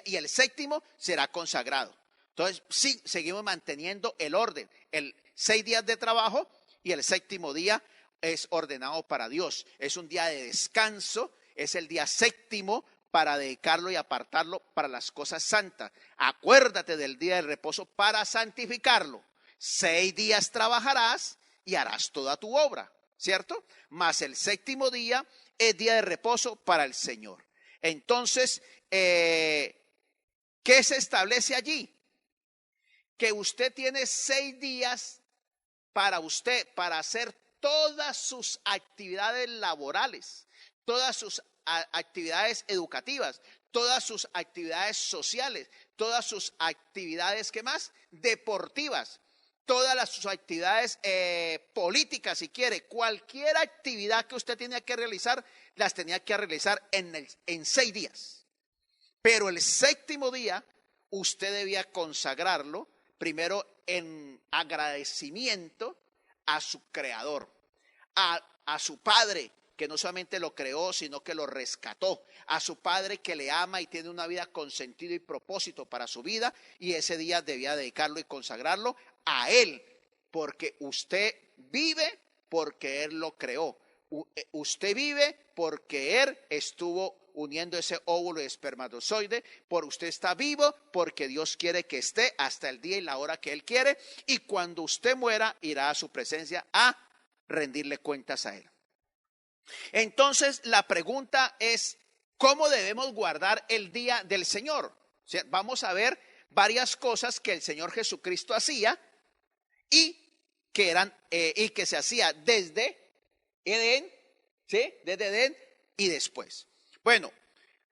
y el séptimo será consagrado. Entonces, sí, seguimos manteniendo el orden, 6 días de trabajo y el séptimo día es ordenado para Dios. Es un día de descanso, es el día séptimo para dedicarlo y apartarlo para las cosas santas. Acuérdate del día de reposo para santificarlo. 6 días trabajarás y harás toda tu obra, ¿cierto? Mas el séptimo día es día de reposo para el Señor. Entonces, ¿qué se establece allí? Que usted tiene 6 días para usted, para hacer todas sus actividades laborales, todas sus actividades educativas, todas sus actividades sociales, todas sus actividades, ¿qué más? Deportivas, todas sus actividades políticas, si quiere. Cualquier actividad que usted tenía que realizar, las tenía que realizar en 6 días. Pero el 7º día, usted debía consagrarlo primero en agradecimiento a su creador, a su padre, que no solamente lo creó, sino que lo rescató, a su padre que le ama y tiene una vida con sentido y propósito para su vida, y ese día debía dedicarlo y consagrarlo a él, porque usted vive porque él lo creó, usted vive porque él estuvo uniendo ese óvulo y espermatozoide, por usted está vivo porque Dios quiere que esté hasta el día y la hora que él quiere, y cuando usted muera irá a su presencia a rendirle cuentas a él. Entonces la pregunta es, ¿cómo debemos guardar el día del Señor? O sea, vamos a ver varias cosas que el Señor Jesucristo hacía y que se hacía desde Edén, ¿sí? Desde Edén y después. Bueno,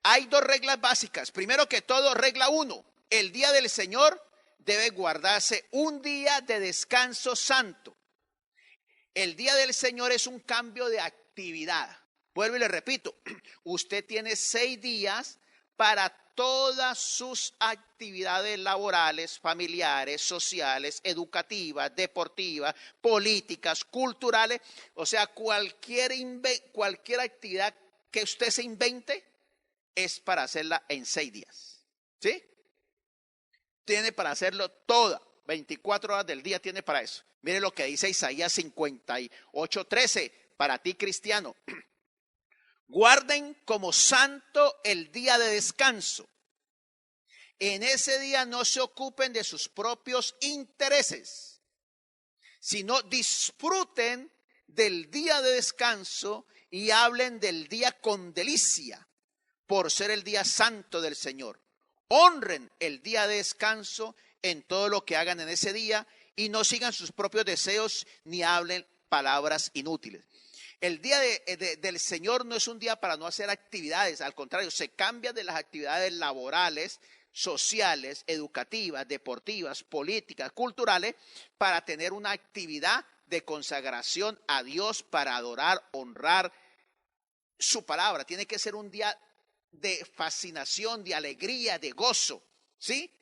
hay 2 reglas básicas. Primero que todo, regla 1, el día del Señor debe guardarse un día de descanso santo. El día del Señor es un cambio de actividad. Vuelvo y le repito, usted tiene 6 días para todas sus actividades laborales, familiares, sociales, educativas, deportivas, políticas, culturales. O sea, cualquier actividad que usted se invente es para hacerla en 6 días. ¿Sí? Tiene para hacerlo toda. 24 horas del día tiene para eso. Mire lo que dice Isaías 58:13 para ti, cristiano. Guarden como santo el día de descanso. En ese día no se ocupen de sus propios intereses, sino disfruten del día de descanso y hablen del día con delicia, por ser el día santo del Señor. Honren el día de descanso en todo lo que hagan en ese día y no sigan sus propios deseos ni hablen palabras inútiles. El día del Señor no es un día para no hacer actividades, al contrario, se cambia de las actividades laborales, sociales, educativas, deportivas, políticas, culturales, para tener una actividad de consagración a Dios, para adorar, honrar su palabra. Tiene que ser un día de fascinación, de alegría, de gozo, ¿sí?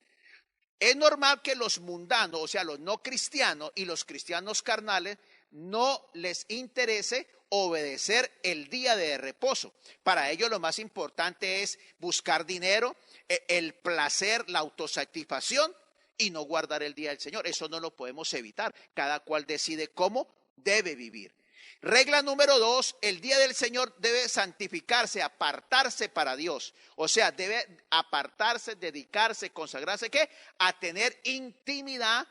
Es normal que los mundanos, o sea, los no cristianos y los cristianos carnales, no les interese obedecer el día de reposo. Para ellos lo más importante es buscar dinero, el placer, la autosatisfacción y no guardar el día del Señor. Eso no lo podemos evitar. Cada cual decide cómo debe vivir. Regla número 2, el día del Señor debe santificarse, apartarse para Dios. O sea, debe apartarse, dedicarse, consagrarse, ¿qué? A tener intimidad,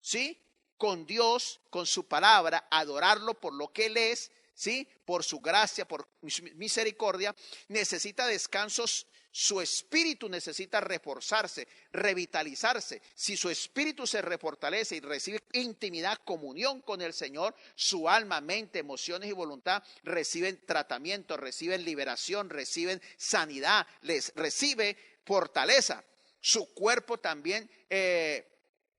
¿sí? Con Dios, con su palabra, adorarlo por lo que Él es, ¿sí? Por su gracia, por misericordia. Necesita descansos. Su espíritu necesita reforzarse, revitalizarse. Si su espíritu se refortalece y recibe intimidad, comunión con el Señor, su alma, mente, emociones y voluntad reciben tratamiento, reciben liberación, reciben sanidad, les recibe fortaleza. Su cuerpo también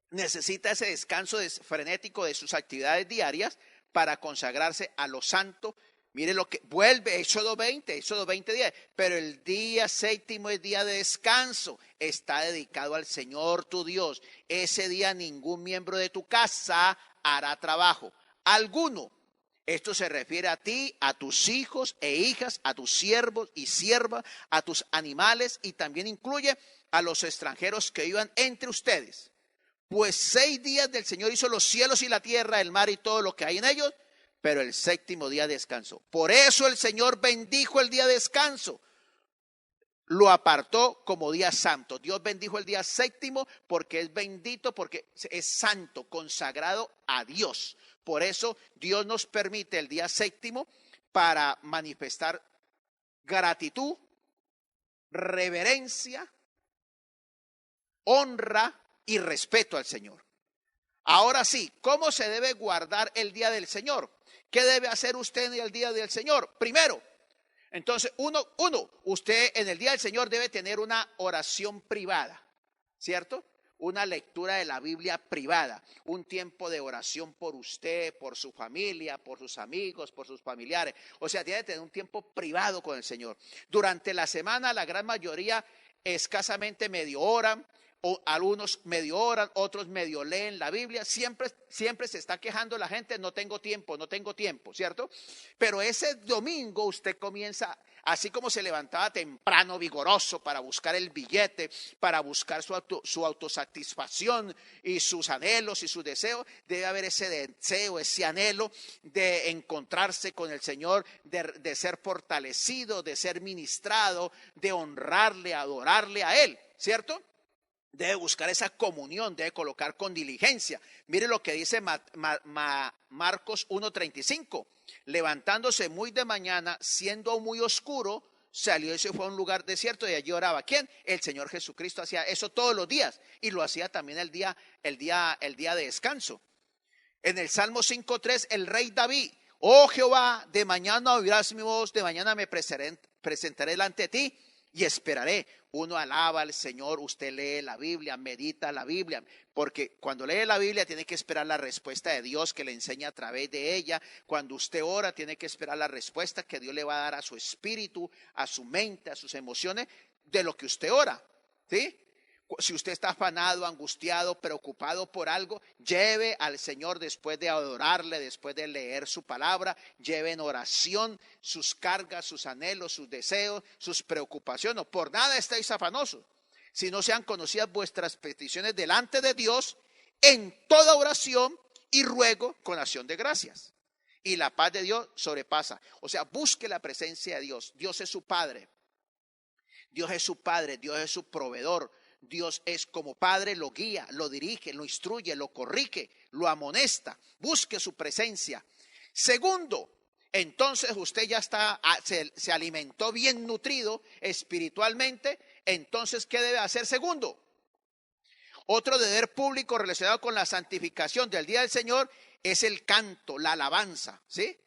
necesita ese descanso frenético de sus actividades diarias para consagrarse a lo santo. Mire lo que vuelve, Éxodo 20:10. Pero el día 7º es día de descanso. Está dedicado al Señor tu Dios. Ese día ningún miembro de tu casa hará trabajo alguno. Esto se refiere a ti, a tus hijos e hijas, a tus siervos y siervas, a tus animales y también incluye a los extranjeros que vivan entre ustedes. Pues 6 días del Señor hizo los cielos y la tierra, el mar y todo lo que hay en ellos, pero el 7º día descansó. Por eso el Señor bendijo el día de descanso. Lo apartó como día santo. Dios bendijo el día 7º porque es bendito, porque es santo, consagrado a Dios. Por eso Dios nos permite el día 7º para manifestar gratitud, reverencia, honra y respeto al Señor. Ahora sí, ¿cómo se debe guardar el día del Señor? ¿Qué debe hacer usted en el día del Señor? Primero, entonces, usted en el día del Señor debe tener una oración privada, ¿cierto? Una lectura de la Biblia privada, un tiempo de oración por usted, por su familia, por sus amigos, por sus familiares. O sea, tiene que tener un tiempo privado con el Señor. Durante la semana, la gran mayoría escasamente medio oran, o algunos medio oran, otros medio leen la Biblia. Siempre se está quejando la gente, no tengo tiempo, ¿cierto? Pero ese domingo usted comienza, así como se levantaba temprano, vigoroso, para buscar el billete, para buscar su autosatisfacción y sus anhelos y sus deseos, debe haber ese deseo, ese anhelo de encontrarse con el Señor, de ser fortalecido, de ser ministrado, de honrarle, adorarle a Él, ¿cierto? Debe buscar esa comunión, debe colocar con diligencia. Mire lo que dice Marcos 1:35. Levantándose muy de mañana, siendo muy oscuro, salió y se fue a un lugar desierto y allí oraba. ¿Quién? El Señor Jesucristo hacía eso todos los días y lo hacía también el día de descanso. En el Salmo 5:3, el rey David: oh Jehová, de mañana oirás mi voz, de mañana me presentaré delante de ti y esperaré. Uno alaba al Señor, usted lee la Biblia, medita la Biblia, porque cuando lee la Biblia tiene que esperar la respuesta de Dios que le enseña a través de ella. Cuando usted ora tiene que esperar la respuesta que Dios le va a dar a su espíritu, a su mente, a sus emociones, de lo que usted ora, ¿sí? Si usted está afanado, angustiado, preocupado por algo, lleve al Señor después de adorarle, después de leer su palabra, lleve en oración sus cargas, sus anhelos, sus deseos, sus preocupaciones. Por nada estáis afanosos, si no sean conocidas vuestras peticiones delante de Dios en toda oración y ruego con acción de gracias. Y la paz de Dios sobrepasa. O sea, busque la presencia de Dios. Dios es su Padre. Dios es su Padre, Dios es su proveedor. Dios es como Padre, lo guía, lo dirige, lo instruye, lo corrige, lo amonesta. Busque su presencia. Segundo, entonces usted ya se alimentó bien nutrido espiritualmente. Entonces, ¿qué debe hacer? Segundo, otro deber público relacionado con la santificación del día del Señor es el canto, la alabanza, ¿sí?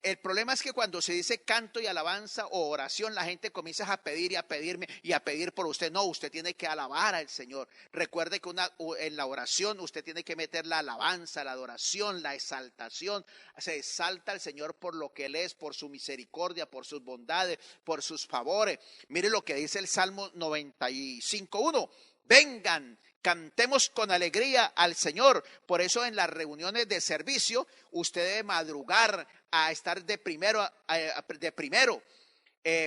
El problema es que cuando se dice canto y alabanza o oración, la gente comienza a pedir y a pedirme y a pedir por usted. No, usted tiene que alabar al Señor. Recuerde que en la oración usted tiene que meter la alabanza, la adoración, la exaltación. Se exalta al Señor por lo que Él es, por su misericordia, por sus bondades, por sus favores. Mire lo que dice el Salmo 95:1. Vengan, cantemos con alegría al Señor. Por eso en las reuniones de servicio usted debe madrugar a estar de primero.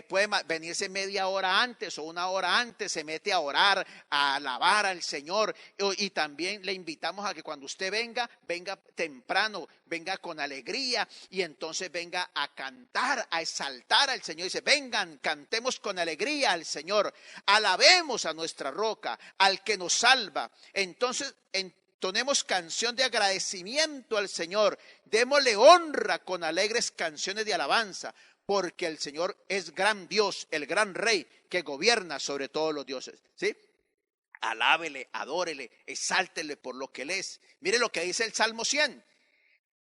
Puede venirse media hora antes o una hora antes, se mete a orar, a alabar al Señor. Y también le invitamos a que cuando usted venga temprano, venga con alegría y entonces venga a cantar, a exaltar al Señor. Dice: vengan, cantemos con alegría al Señor, alabemos a nuestra roca, al que nos salva. Entonces entonemos canción de agradecimiento al Señor, démosle honra con alegres canciones de alabanza, porque el Señor es gran Dios, el gran Rey que gobierna sobre todos los dioses, ¿sí? Alábele, adórele, exáltele por lo que Él es. Mire lo que dice el Salmo 100.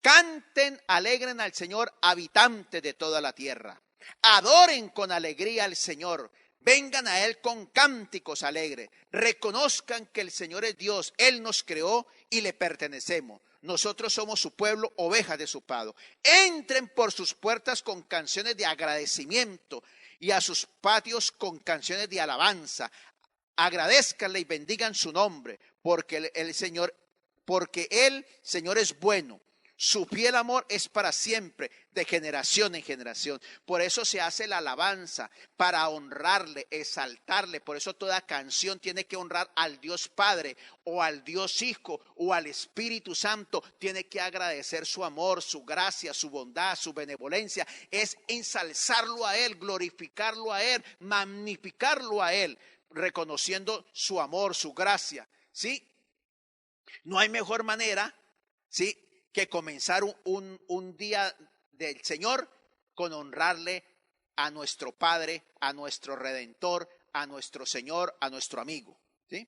Canten, alegren al Señor, habitantes de toda la tierra. Adoren con alegría al Señor. Vengan a Él con cánticos alegres. Reconozcan que el Señor es Dios. Él nos creó y le pertenecemos. Nosotros somos su pueblo, ovejas de su prado. Entren por sus puertas con canciones de agradecimiento y a sus patios con canciones de alabanza. Agradézcanle y bendigan su nombre, porque el Señor es bueno. Su fiel amor es para siempre, de generación en generación. Por eso se hace la alabanza, para honrarle, exaltarle. Por eso toda canción tiene que honrar al Dios Padre, o al Dios Hijo, o al Espíritu Santo. Tiene que agradecer su amor, su gracia, su bondad, su benevolencia. Es ensalzarlo a Él, glorificarlo a Él, magnificarlo a Él, reconociendo su amor, su gracia, ¿sí? No hay mejor manera, ¿sí?, que comenzar un día del Señor con honrarle a nuestro Padre, a nuestro Redentor, a nuestro Señor, a nuestro amigo, ¿sí?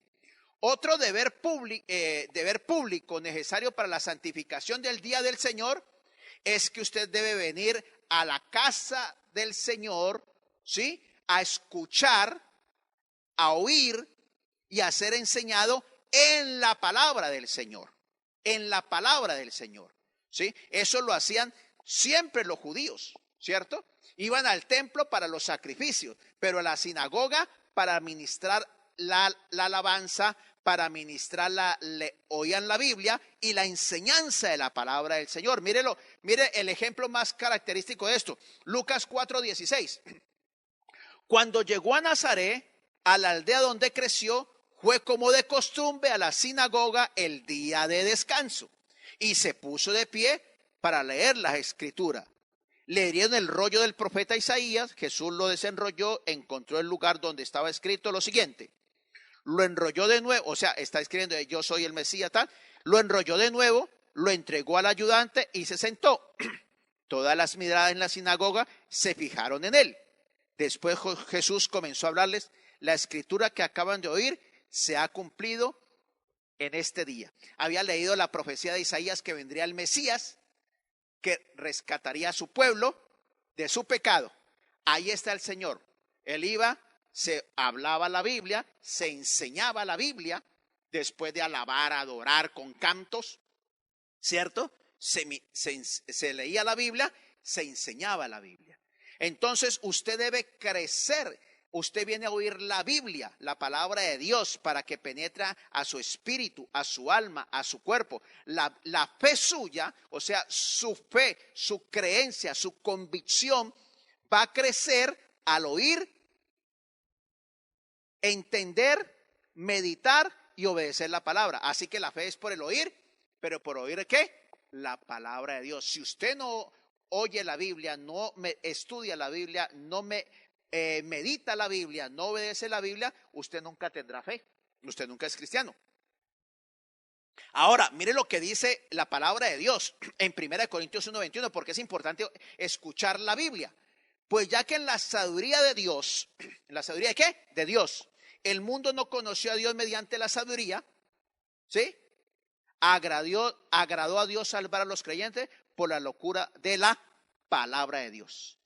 Otro deber público necesario para la santificación del día del Señor es que usted debe venir a la casa del Señor, ¿sí? A escuchar, a oír y a ser enseñado en la palabra del Señor. En la palabra del Señor, ¿sí? Eso lo hacían siempre los judíos, ¿cierto? Iban al templo para los sacrificios, pero a la sinagoga para ministrar la alabanza, para ministrar oían la Biblia y la enseñanza de la palabra del Señor. Mire el ejemplo más característico de esto. Lucas 4:16. Cuando llegó a Nazaret, a la aldea donde creció, fue como de costumbre a la sinagoga el día de descanso y se puso de pie para leer las escrituras. Le dieron el rollo del profeta Isaías. Jesús lo desenrolló, encontró el lugar donde estaba escrito lo siguiente. Lo enrolló de nuevo, o sea, está escribiendo yo soy el Mesías tal. Lo enrolló de nuevo, lo entregó al ayudante y se sentó. Todas las miradas en la sinagoga se fijaron en él. Después Jesús comenzó a hablarles. La escritura que acaban de oír se ha cumplido en este día. Había leído la profecía de Isaías que vendría el Mesías, que rescataría a su pueblo de su pecado. Ahí está el Señor. Él iba, se hablaba la Biblia, se enseñaba la Biblia, después de alabar, adorar con cantos, ¿cierto? Se leía la Biblia, se enseñaba la Biblia. Entonces usted debe crecer. Usted viene a oír la Biblia, la palabra de Dios, para que penetre a su espíritu, a su alma, a su cuerpo. La fe suya, o sea, su fe, su creencia, su convicción va a crecer al oír, entender, meditar y obedecer la palabra. Así que la fe es por el oír, pero por oír ¿qué? La palabra de Dios. Si usted no oye la Biblia, no estudia la Biblia, no medita la Biblia, no obedece la Biblia, usted nunca tendrá fe, usted nunca es cristiano. Ahora, mire lo que dice la palabra de Dios en 1 Corintios 1:21, porque es importante escuchar la Biblia. Pues ya que en la sabiduría de Dios, ¿en la sabiduría de qué? De Dios. El mundo no conoció a Dios mediante la sabiduría, ¿sí? Agradó a Dios salvar a los creyentes por la locura de la palabra de Dios.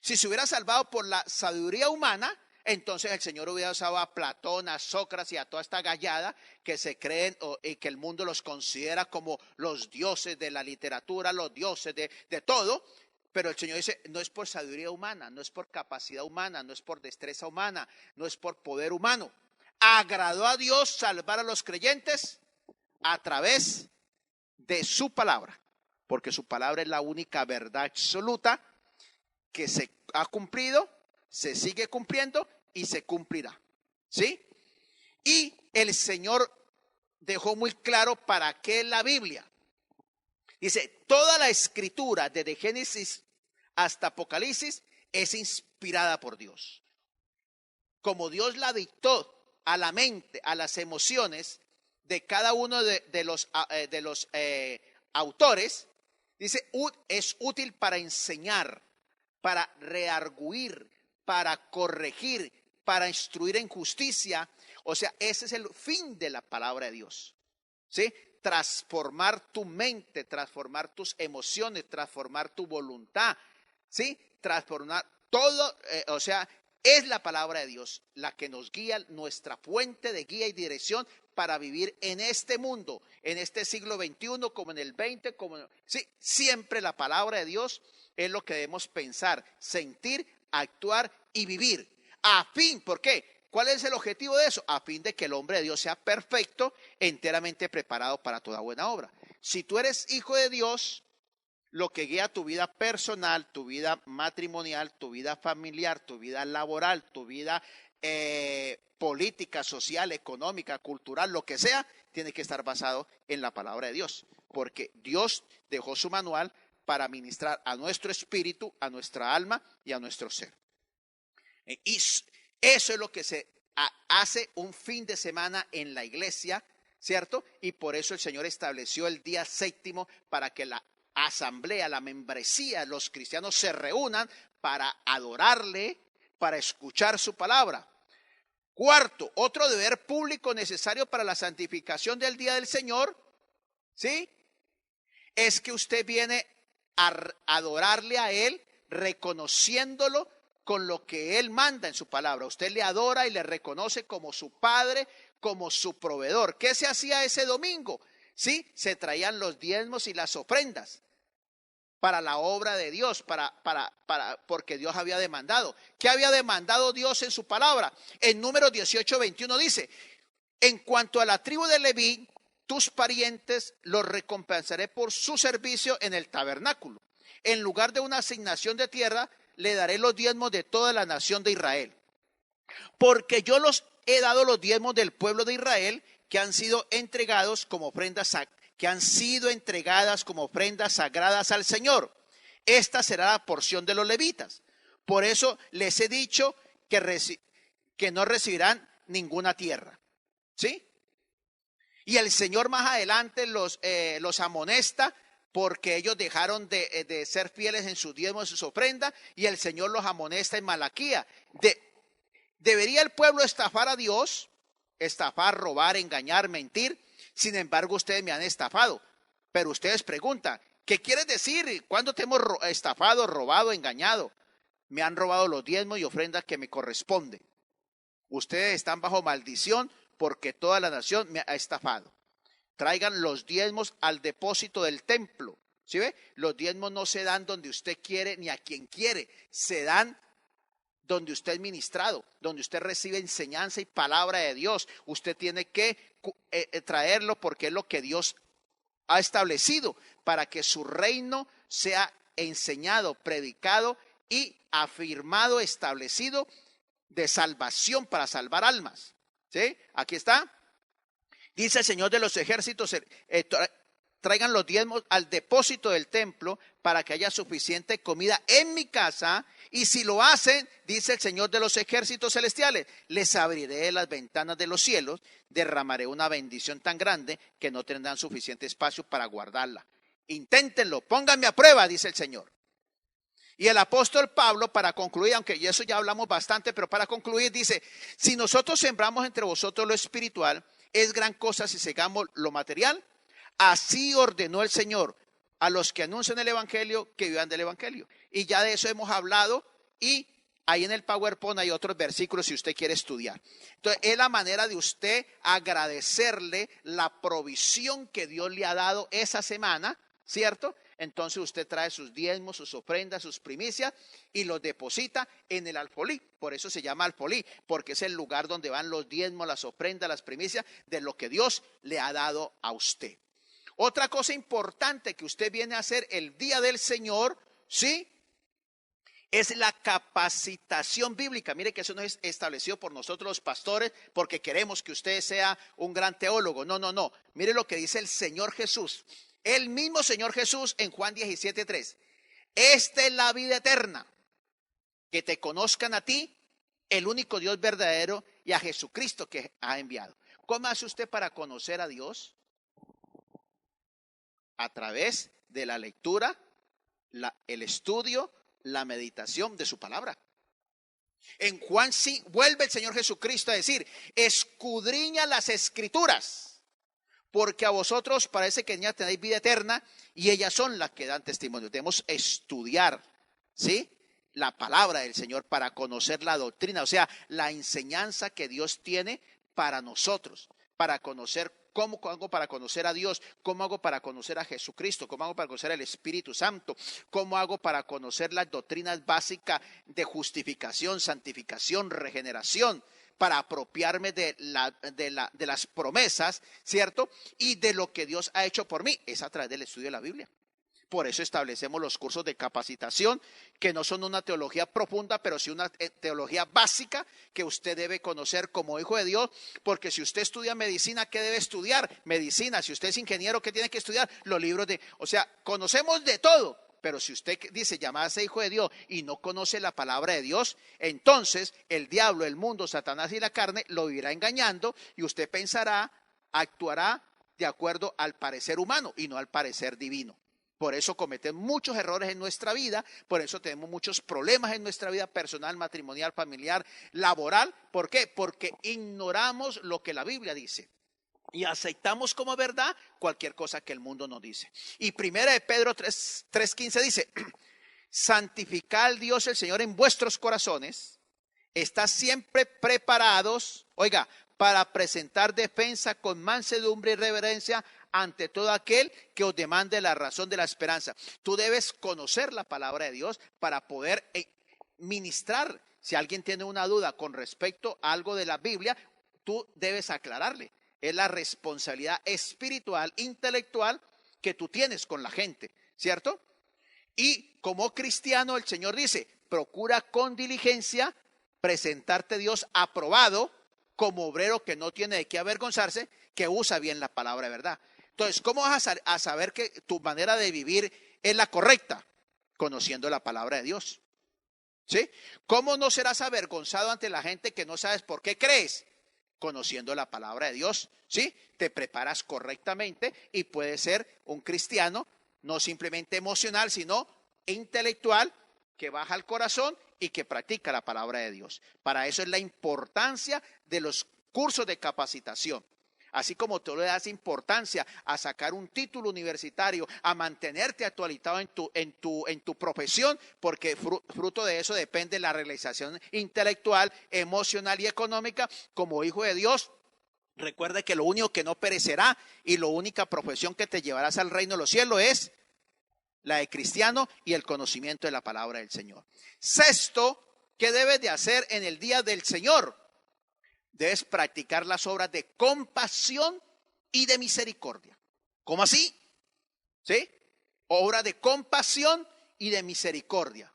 Si se hubiera salvado por la sabiduría humana, entonces el Señor hubiera usado a Platón, a Sócrates y a toda esta gallada que se creen y que el mundo los considera como los dioses de la literatura, los dioses de todo. Pero el Señor dice, no es por sabiduría humana, no es por capacidad humana, no es por destreza humana, no es por poder humano. Agradó a Dios salvar a los creyentes a través de su palabra, porque su palabra es la única verdad absoluta que se ha cumplido, se sigue cumpliendo y se cumplirá, ¿sí? Y el Señor dejó muy claro para qué la Biblia. Dice, toda la escritura desde Génesis hasta Apocalipsis es inspirada por Dios. Como Dios la dictó a la mente, a las emociones de cada uno de los autores, dice, es útil para enseñar, para rearguir, para corregir, para instruir en justicia. O sea, ese es el fin de la palabra de Dios, ¿sí? Transformar tu mente, transformar tus emociones, transformar tu voluntad, ¿sí? Transformar todo, o sea, es la palabra de Dios la que nos guía, nuestra fuente de guía y dirección para vivir en este mundo, en este siglo XXI, como en el XX, sí, siempre la palabra de Dios es lo que debemos pensar, sentir, actuar y vivir. ¿Por qué? ¿Cuál es el objetivo de eso? A fin de que el hombre de Dios sea perfecto, enteramente preparado para toda buena obra. Si tú eres hijo de Dios, lo que guía tu vida personal, tu vida matrimonial, tu vida familiar, tu vida laboral, tu vida política, social, económica, cultural, lo que sea, tiene que estar basado en la palabra de Dios. Porque Dios dejó su manual para ministrar a nuestro espíritu, a nuestra alma y a nuestro ser. Y eso es lo que se hace un fin de semana en la iglesia, ¿cierto? Y por eso el Señor estableció el día séptimo para que la asamblea, la membresía, los cristianos se reúnan para adorarle, para escuchar su palabra. Cuarto, otro deber público necesario para la santificación del día del Señor, ¿sí? Es que usted viene a adorarle a Él, reconociéndolo con lo que Él manda en su palabra. Usted le adora y le reconoce como su Padre, como su proveedor. ¿Qué se hacía ese domingo? Sí, se traían los diezmos y las ofrendas para la obra de Dios, porque Dios había demandado. ¿Qué había demandado Dios en su palabra? En Números 18:21 dice: en cuanto a la tribu de Leví, tus parientes los recompensaré por su servicio en el tabernáculo. En lugar de una asignación de tierra, le daré los diezmos de toda la nación de Israel. Porque yo los he dado los diezmos del pueblo de Israel, que han sido entregadas como ofrendas sagradas al Señor. Esta será la porción de los levitas. Por eso les he dicho que no recibirán ninguna tierra. ¿Sí? Y el Señor más adelante los amonesta porque ellos dejaron de ser fieles en sus diezmos y sus ofrendas, y el Señor los amonesta en Malaquía. ¿Debería el pueblo estafar a Dios? Estafar, robar, engañar, mentir. Sin embargo, ustedes me han estafado. Pero ustedes preguntan, ¿qué quieres decir? ¿Cuándo te hemos estafado, robado, engañado? Me han robado los diezmos y ofrendas que me corresponden. Ustedes están bajo maldición porque toda la nación me ha estafado. Traigan los diezmos al depósito del templo. ¿Sí ve? Los diezmos no se dan donde usted quiere ni a quien quiere. Se dan donde usted es ministrado, donde usted recibe enseñanza y palabra de Dios. Usted tiene que traerlo porque es lo que Dios ha establecido para que su reino sea enseñado, predicado y afirmado, establecido de salvación para salvar almas. ¿Sí? Aquí está. Dice el Señor de los ejércitos, traigan los diezmos al depósito del templo para que haya suficiente comida en mi casa. Y si lo hacen, dice el Señor de los ejércitos celestiales, les abriré las ventanas de los cielos, derramaré una bendición tan grande que no tendrán suficiente espacio para guardarla. Inténtenlo, pónganme a prueba, dice el Señor. Y el apóstol Pablo, para concluir, aunque eso ya hablamos bastante, pero para concluir dice: si nosotros sembramos entre vosotros lo espiritual, es gran cosa si segamos lo material. Así ordenó el Señor a los que anuncian el evangelio que vivan del evangelio. Y ya de eso hemos hablado, y ahí en el PowerPoint hay otros versículos si usted quiere estudiar. Entonces es la manera de usted agradecerle la provisión que Dios le ha dado esa semana, ¿cierto? Entonces usted trae sus diezmos, sus ofrendas, sus primicias y los deposita en el alfolí. Por eso se llama alfolí, porque es el lugar donde van los diezmos, las ofrendas, las primicias de lo que Dios le ha dado a usted. Otra cosa importante que usted viene a hacer el día del Señor, ¿sí? Es la capacitación bíblica. Mire que eso no es establecido por nosotros los pastores porque queremos que usted sea un gran teólogo. No. Mire lo que dice el Señor Jesús. El mismo Señor Jesús en Juan 17:3. Esta es la vida eterna, que te conozcan a ti, el único Dios verdadero, y a Jesucristo que ha enviado. ¿Cómo hace usted para conocer a Dios? A través de la lectura, el estudio, la meditación de su palabra. En Juan 5, vuelve el Señor Jesucristo a decir: escudriña las escrituras, porque a vosotros parece que ya tenéis vida eterna, y ellas son las que dan testimonio. Debemos estudiar, ¿sí?, la palabra del Señor para conocer la doctrina, o sea, la enseñanza que Dios tiene para nosotros, para conocer. ¿Cómo hago para conocer a Dios? ¿Cómo hago para conocer a Jesucristo? ¿Cómo hago para conocer al Espíritu Santo? ¿Cómo hago para conocer las doctrinas básicas de justificación, santificación, regeneración? Para apropiarme de las promesas, ¿cierto? Y de lo que Dios ha hecho por mí. Es a través del estudio de la Biblia. Por eso establecemos los cursos de capacitación, que no son una teología profunda, pero sí una teología básica que usted debe conocer como hijo de Dios. Porque si usted estudia medicina, ¿qué debe estudiar? Medicina. Si usted es ingeniero, ¿qué tiene que estudiar? Los libros de... O sea, conocemos de todo. Pero si usted dice llamarse hijo de Dios y no conoce la palabra de Dios, entonces el diablo, el mundo, Satanás y la carne lo irá engañando, y usted pensará, actuará de acuerdo al parecer humano y no al parecer divino. Por eso cometemos muchos errores en nuestra vida, por eso tenemos muchos problemas en nuestra vida personal, matrimonial, familiar, laboral. ¿Por qué? Porque ignoramos lo que la Biblia dice y aceptamos como verdad cualquier cosa que el mundo nos dice. Y 1 Pedro 3:15 dice, santificad al Dios el Señor en vuestros corazones, está siempre preparados, oiga, para presentar defensa con mansedumbre y reverencia ante todo aquel que os demande la razón de la esperanza. Tú debes conocer la palabra de Dios para poder ministrar. Si alguien tiene una duda con respecto a algo de la Biblia, tú debes aclararle. Es la responsabilidad espiritual, intelectual que tú tienes con la gente, ¿cierto? Y como cristiano el Señor dice, procura con diligencia presentarte a Dios aprobado como obrero que no tiene de qué avergonzarse, que usa bien la palabra de verdad. Entonces, ¿cómo vas a saber que tu manera de vivir es la correcta? Conociendo la palabra de Dios. ¿Sí? ¿Cómo no serás avergonzado ante la gente que no sabes por qué crees? Conociendo la palabra de Dios. ¿Sí? Te preparas correctamente y puedes ser un cristiano, no simplemente emocional, sino intelectual, que baja al corazón y que practica la palabra de Dios. Para eso es la importancia de los cursos de capacitación. Así como tú le das importancia a sacar un título universitario, a mantenerte actualizado en tu profesión, porque fruto de eso depende la realización intelectual, emocional y económica. Como hijo de Dios, recuerda que lo único que no perecerá y la única profesión que te llevarás al reino de los cielos es la de cristiano y el conocimiento de la palabra del Señor. Sexto, ¿qué debes de hacer en el día del Señor? Debes practicar las obras de compasión y de misericordia. ¿Cómo así? ¿Sí? Obras de compasión y de misericordia.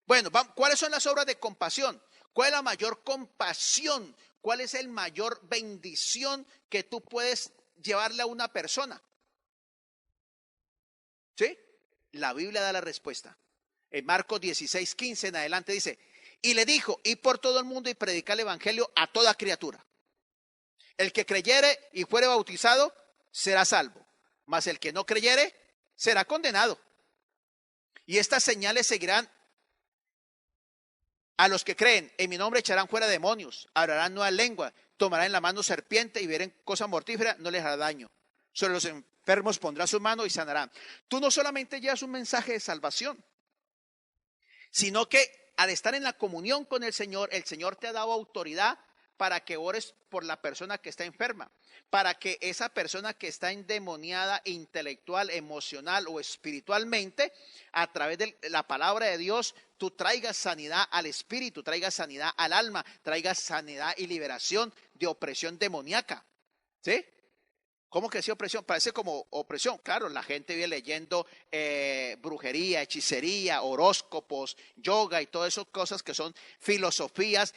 Bueno, ¿cuáles son las obras de compasión? ¿Cuál es la mayor compasión? ¿Cuál es el mayor bendición que tú puedes llevarle a una persona? ¿Sí? La Biblia da la respuesta. En Marcos 16:15 en adelante dice, y le dijo, id por todo el mundo y predicar el evangelio a toda criatura. El que creyere y fuere bautizado será salvo, mas el que no creyere será condenado. Y estas señales seguirán a los que creen. En mi nombre echarán fuera demonios, hablarán nuevas lenguas, tomarán en la mano serpiente y verán cosa mortífera, no les hará daño. Sobre los enfermos pondrá su mano y sanarán. Tú no solamente llevas un mensaje de salvación, sino que al estar en la comunión con el Señor te ha dado autoridad para que ores por la persona que está enferma, para que esa persona que está endemoniada intelectual, emocional o espiritualmente, a través de la palabra de Dios, tú traigas sanidad al espíritu, traigas sanidad al alma, traigas sanidad y liberación de opresión demoníaca. ¿Sí? ¿Cómo que sí opresión? Parece como opresión. Claro, la gente viene leyendo brujería, hechicería, horóscopos, yoga y todas esas cosas que son filosofías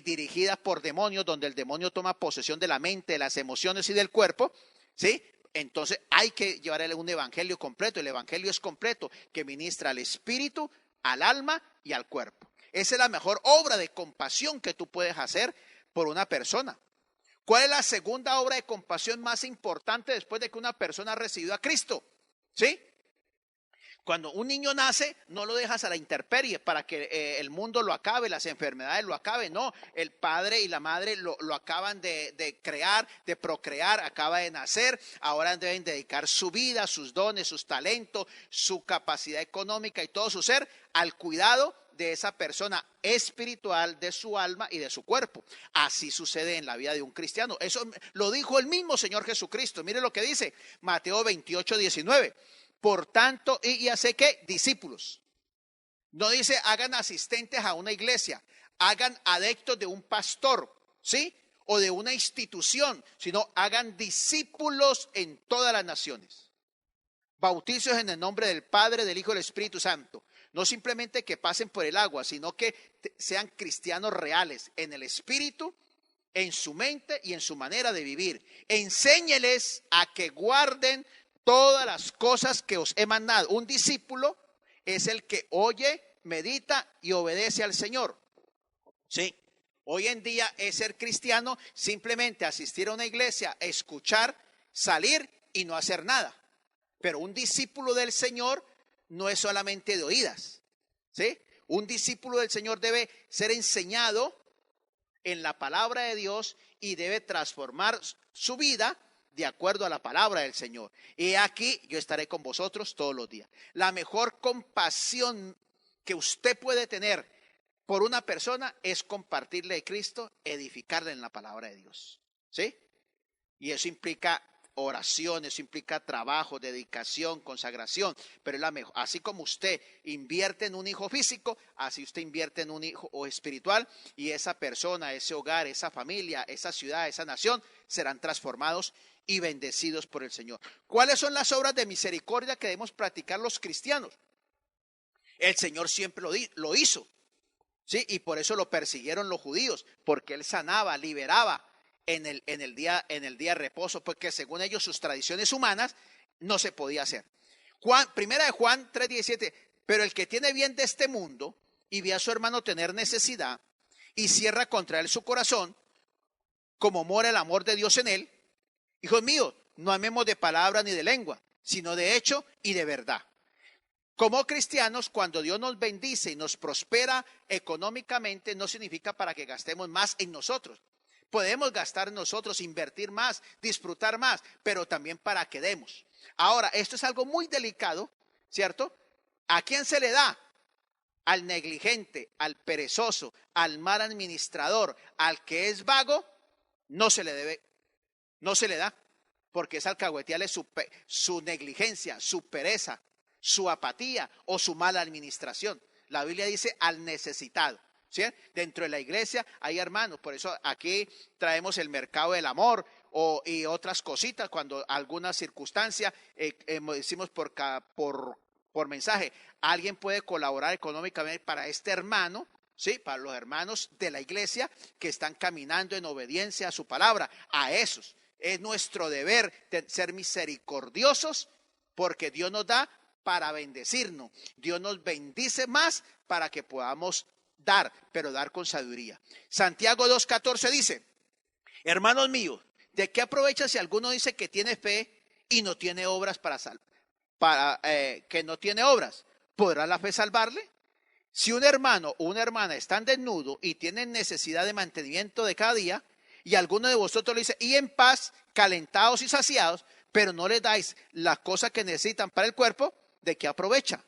dirigidas por demonios, donde el demonio toma posesión de la mente, de las emociones y del cuerpo. ¿Sí? Entonces hay que llevarle un evangelio completo. El evangelio es completo, que ministra al espíritu, al alma y al cuerpo. Esa es la mejor obra de compasión que tú puedes hacer por una persona. ¿Cuál es la segunda obra de compasión más importante después de que una persona ha recibido a Cristo? ¿Sí? Cuando un niño nace, no lo dejas a la intemperie para que el mundo lo acabe, las enfermedades lo acaben. No, el padre y la madre lo acaban de crear, de procrear, acaba de nacer. Ahora deben dedicar su vida, sus dones, sus talentos, su capacidad económica y todo su ser al cuidado de esa persona espiritual, de su alma y de su cuerpo. Así sucede en la vida de un cristiano. Eso lo dijo el mismo Señor Jesucristo. Mire lo que dice Mateo 28:19. Por tanto, y hace que discípulos. No dice hagan asistentes a una iglesia, hagan adeptos de un pastor, ¿sí? O de una institución, sino hagan discípulos en todas las naciones. Bautizos en el nombre del Padre, del Hijo y del Espíritu Santo. No simplemente que pasen por el agua, sino que sean cristianos reales en el espíritu, en su mente y en su manera de vivir. Enséñeles a que guarden todas las cosas que os he mandado. Un discípulo es el que oye, medita y obedece al Señor. Sí, hoy en día es ser cristiano simplemente asistir a una iglesia, escuchar, salir y no hacer nada. Pero un discípulo del Señor no es solamente de oídas, ¿sí? Un discípulo del Señor debe ser enseñado en la palabra de Dios y debe transformar su vida de acuerdo a la palabra del Señor. Y aquí yo estaré con vosotros todos los días. La mejor compasión que usted puede tener por una persona es compartirle de Cristo, edificarle en la palabra de Dios, ¿sí? Y eso implica oración, eso implica trabajo, dedicación, consagración, pero es la mejor. Así como usted invierte en un hijo físico, así usted invierte en un hijo espiritual, y esa persona, ese hogar, esa familia, esa ciudad, esa nación serán transformados y bendecidos por el Señor. ¿Cuáles son las obras de misericordia que debemos practicar los cristianos? El Señor siempre lo hizo, ¿sí? Y por eso lo persiguieron los judíos, porque Él sanaba, liberaba en el día de reposo, porque según ellos sus tradiciones humanas no se podía hacer. Primera de Juan 3:17, pero el que tiene bien de este mundo y ve a su hermano tener necesidad y cierra contra él su corazón, como mora el amor de Dios en él, hijos míos, no amemos de palabra ni de lengua, sino de hecho y de verdad. Como cristianos, cuando Dios nos bendice y nos prospera económicamente, no significa para que gastemos más en nosotros. Podemos gastar en nosotros, invertir más, disfrutar más, pero también para que demos. Ahora, esto es algo muy delicado, ¿cierto? ¿A quién se le da? Al negligente, al perezoso, al mal administrador, al que es vago, no se le debe, no se le da, porque es alcahuetearle su negligencia, su pereza, su apatía o su mala administración. La Biblia dice al necesitado, ¿sí? Dentro de la iglesia hay hermanos, por eso aquí traemos el mercado del amor y otras cositas cuando alguna circunstancia decimos por mensaje, alguien puede colaborar económicamente para este hermano, ¿sí? Para los hermanos de la iglesia que están caminando en obediencia a su palabra. A esos es nuestro deber ser misericordiosos, porque Dios nos da para bendecirnos. Dios nos bendice más para que podamos dar, pero dar con sabiduría. Santiago 2:14 dice, hermanos míos, ¿de qué aprovecha si alguno dice que tiene fe y no tiene obras que no tiene obras? ¿Podrá la fe salvarle? Si un hermano o una hermana están desnudos y tienen necesidad de mantenimiento de cada día, y alguno de vosotros le dice, y en paz, calentados y saciados, pero no les dais las cosas que necesitan para el cuerpo, ¿de qué aprovecha?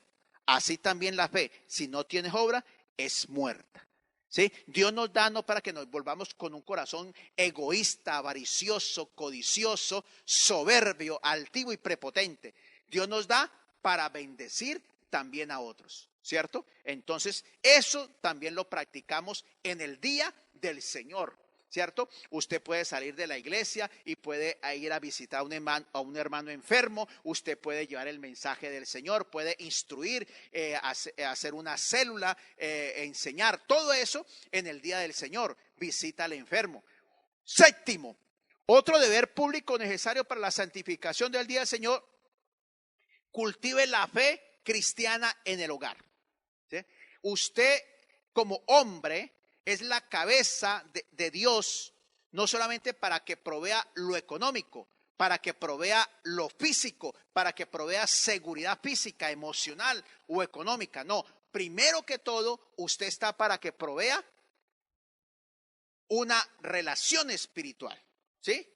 Así también la fe, si no tienes obra, es muerta. ¿Sí? Dios nos da no para que nos volvamos con un corazón egoísta, avaricioso, codicioso, soberbio, altivo y prepotente. Dios nos da para bendecir también a otros, ¿cierto? Entonces, eso también lo practicamos en el día del Señor, ¿cierto? Usted puede salir de la iglesia y puede ir a visitar a un hermano enfermo, usted puede llevar el mensaje del Señor, puede instruir, hacer una célula, enseñar, todo eso en el día del Señor. Visita al enfermo. Séptimo, otro deber público necesario para la santificación del día del Señor: cultive la fe cristiana en el hogar. ¿Sí? Usted como hombre es la cabeza de Dios, no solamente para que provea lo económico, para que provea lo físico, para que provea seguridad física, emocional o económica. No, primero que todo, usted está para que provea una relación espiritual, ¿sí?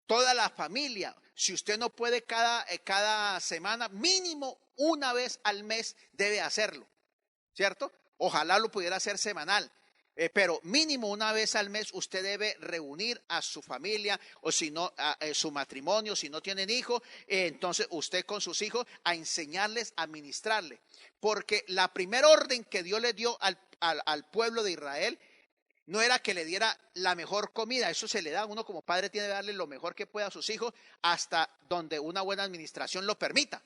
Toda la familia, si usted no puede cada semana, mínimo una vez al mes debe hacerlo, ¿cierto? Ojalá lo pudiera hacer semanal. Pero mínimo una vez al mes usted debe reunir a su familia, o si no, a su matrimonio, si no tienen hijos, entonces usted con sus hijos a enseñarles, a ministrarles. Porque la primera orden que Dios le dio al pueblo de Israel no era que le diera la mejor comida, eso se le da, uno como padre tiene que darle lo mejor que pueda a sus hijos hasta donde una buena administración lo permita.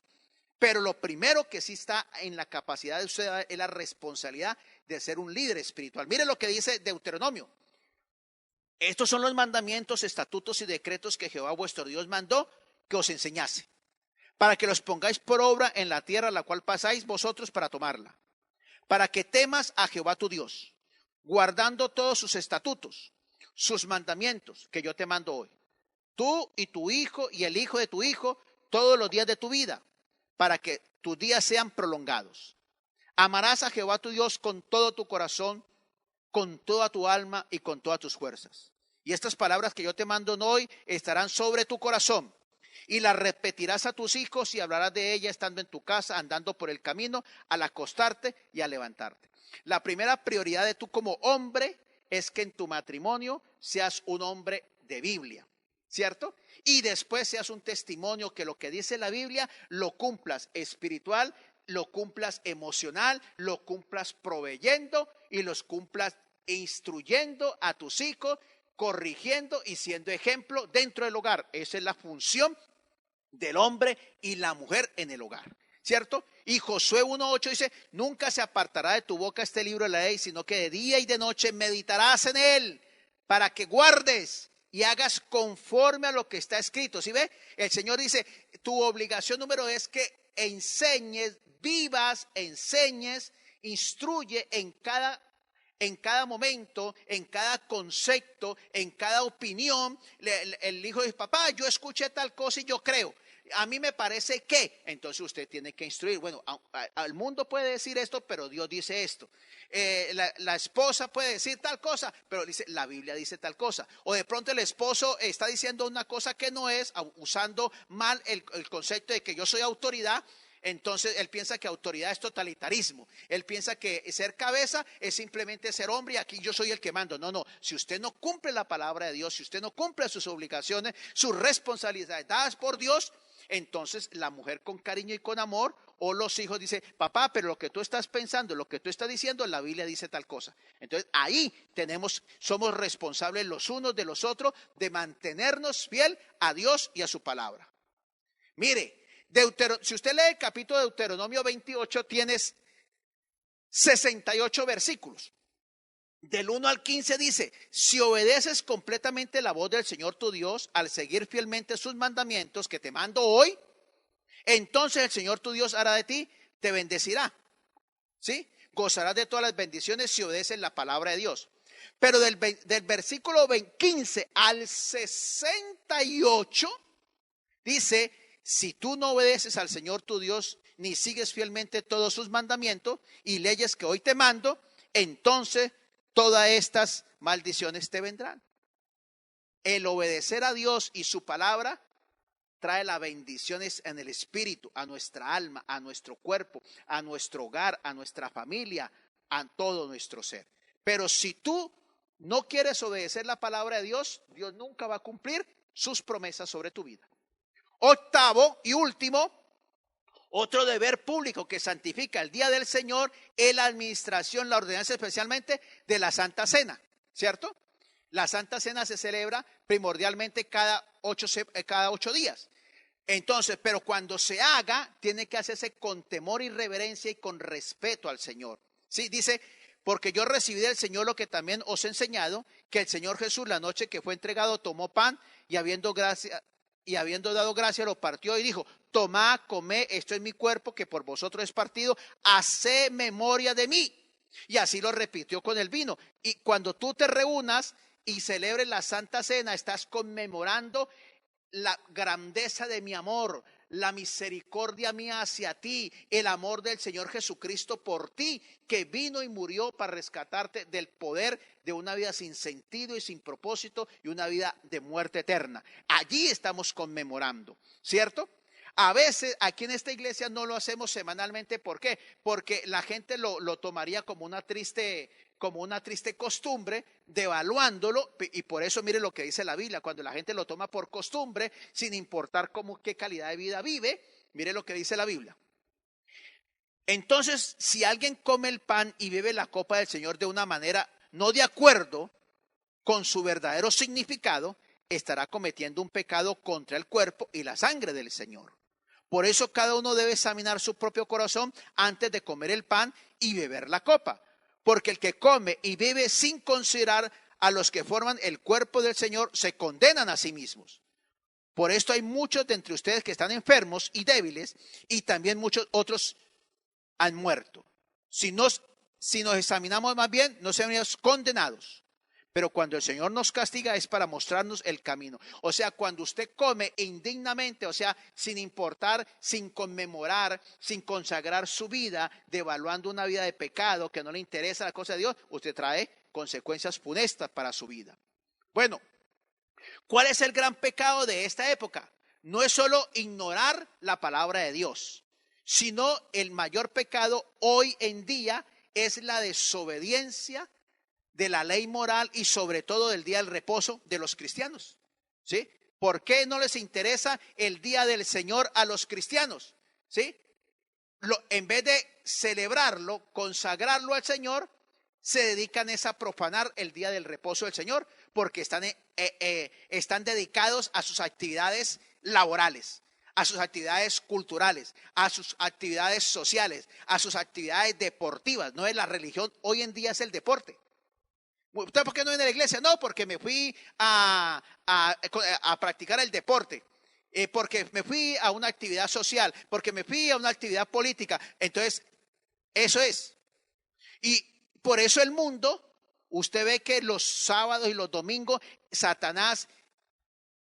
Pero lo primero que sí está en la capacidad de usted es la responsabilidad de ser un líder espiritual. Mire lo que dice Deuteronomio. Estos son los mandamientos, estatutos y decretos que Jehová vuestro Dios mandó que os enseñase, para que los pongáis por obra en la tierra a la cual pasáis vosotros para tomarla, para que temas a Jehová tu Dios, guardando todos sus estatutos, sus mandamientos que yo te mando hoy. Tú y tu hijo y el hijo de tu hijo, todos los días de tu vida, para que tus días sean prolongados. Amarás a Jehová tu Dios con todo tu corazón, con toda tu alma y con todas tus fuerzas. Y estas palabras que yo te mando hoy estarán sobre tu corazón. Y las repetirás a tus hijos y hablarás de ellas estando en tu casa, andando por el camino, al acostarte y al levantarte. La primera prioridad de tú como hombre es que en tu matrimonio seas un hombre de Biblia, ¿cierto? Y después seas un testimonio que lo que dice la Biblia lo cumplas espiritual, lo cumplas emocional, lo cumplas proveyendo y los cumplas instruyendo a tus hijos, corrigiendo y siendo ejemplo dentro del hogar. Esa es la función del hombre y la mujer en el hogar, ¿cierto? Y Josué 1:8 dice, nunca se apartará de tu boca este libro de la ley, sino que de día y de noche meditarás en él, para que guardes y hagas conforme a lo que está escrito. ¿Sí ve? El Señor dice, tu obligación número es que enseñes, vivas, enseñes, instruye en cada momento, en cada concepto, en cada opinión. El hijo dice, papá, yo escuché tal cosa y yo creo. A mí me parece que, entonces usted tiene que instruir. Bueno, al mundo puede decir esto, pero Dios dice esto. La esposa puede decir tal cosa, pero dice, la Biblia dice tal cosa. O de pronto el esposo está diciendo una cosa que no es, usando mal el concepto de que yo soy autoridad. Entonces él piensa que autoridad es totalitarismo. Él piensa que ser cabeza es simplemente ser hombre y aquí yo soy el que mando. No, si usted no cumple la palabra de Dios, si usted no cumple sus obligaciones, sus responsabilidades dadas por Dios, entonces la mujer con cariño y con amor o los hijos dice, papá, pero lo que tú estás pensando, lo que tú estás diciendo, la Biblia dice tal cosa. Entonces ahí somos responsables los unos de los otros de mantenernos fiel a Dios y a su palabra. Mire, si usted lee el capítulo de Deuteronomio 28, tienes 68 versículos. Del 1 al 15 dice, si obedeces completamente la voz del Señor tu Dios, al seguir fielmente sus mandamientos que te mando hoy, entonces el Señor tu Dios hará de ti, te bendecirá. ¿Sí? Gozarás de todas las bendiciones si obedeces la palabra de Dios. Pero del versículo 15 al 68 dice, si tú no obedeces al Señor tu Dios, ni sigues fielmente todos sus mandamientos y leyes que hoy te mando, entonces todas estas maldiciones te vendrán. El obedecer a Dios y su palabra trae las bendiciones en el espíritu, a nuestra alma, a nuestro cuerpo, a nuestro hogar, a nuestra familia, a todo nuestro ser. Pero si tú no quieres obedecer la palabra de Dios, Dios nunca va a cumplir sus promesas sobre tu vida. Octavo y último, otro deber público que santifica el día del Señor es la administración, la ordenanza especialmente de la Santa Cena, ¿cierto? La Santa Cena se celebra primordialmente cada 8 días. Entonces, pero cuando se haga, tiene que hacerse con temor y reverencia y con respeto al Señor. Sí, dice, porque yo recibí del Señor lo que también os he enseñado, que el Señor Jesús la noche que fue entregado tomó pan y habiendo dado gracia lo partió y dijo, tomad, comed, esto es mi cuerpo que por vosotros es partido, haced memoria de mí. Y así lo repitió con el vino. Y cuando tú te reúnas y celebres la Santa Cena, estás conmemorando la grandeza de mi amor, la misericordia mía hacia ti, el amor del Señor Jesucristo por ti, que vino y murió para rescatarte del poder de una vida sin sentido y sin propósito y una vida de muerte eterna. Allí estamos conmemorando, ¿cierto? A veces aquí en esta iglesia no lo hacemos semanalmente. ¿Por qué? Porque la gente lo tomaría como una triste costumbre, devaluándolo, y por eso mire lo que dice la Biblia, cuando la gente lo toma por costumbre, sin importar qué calidad de vida vive, mire lo que dice la Biblia. Entonces, si alguien come el pan y bebe la copa del Señor de una manera no de acuerdo con su verdadero significado, estará cometiendo un pecado contra el cuerpo y la sangre del Señor. Por eso cada uno debe examinar su propio corazón antes de comer el pan y beber la copa. Porque el que come y bebe sin considerar a los que forman el cuerpo del Señor, se condenan a sí mismos. Por esto hay muchos de entre ustedes que están enfermos y débiles, y también muchos otros han muerto. Si nos examinamos más bien, no seremos condenados. Pero cuando el Señor nos castiga es para mostrarnos el camino. O sea, cuando usted come indignamente, o sea, sin importar, sin conmemorar, sin consagrar su vida, devaluando una vida de pecado que no le interesa la cosa de Dios, usted trae consecuencias funestas para su vida. Bueno, ¿cuál es el gran pecado de esta época? No es solo ignorar la palabra de Dios, sino el mayor pecado hoy en día es la desobediencia de la ley moral y sobre todo del día del reposo de los cristianos. ¿Sí? ¿Por qué no les interesa el día del Señor a los cristianos? ¿Sí? En vez de celebrarlo, consagrarlo al Señor, se dedican a profanar el día del reposo del Señor porque están dedicados a sus actividades laborales, a sus actividades culturales, a sus actividades sociales, a sus actividades deportivas. No es la religión, hoy en día es el deporte. ¿Usted por qué no viene a la iglesia? No, porque me fui a practicar el deporte, porque me fui a una actividad social, porque me fui a una actividad política. Entonces, eso es. Y por eso el mundo, usted ve que los sábados y los domingos, Satanás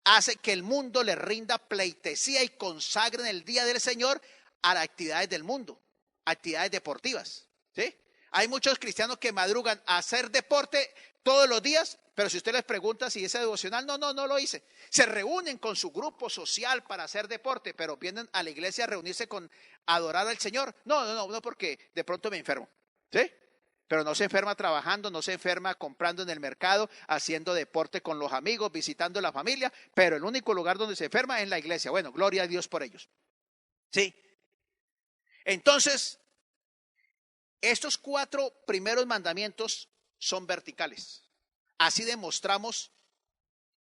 hace que el mundo le rinda pleitesía y consagre en el día del Señor a las actividades del mundo, actividades deportivas. ¿Sí? Hay muchos cristianos que madrugan a hacer deporte todos los días, pero si usted les pregunta si ese devocional, no lo hice. Se reúnen con su grupo social para hacer deporte, pero vienen a la iglesia a reunirse a adorar al Señor. No, porque de pronto me enfermo. ¿Sí? Pero no se enferma trabajando, no se enferma comprando en el mercado, haciendo deporte con los amigos, visitando la familia, pero el único lugar donde se enferma es en la iglesia. Bueno, gloria a Dios por ellos. ¿Sí? Entonces, estos 4 primeros mandamientos son verticales. Así demostramos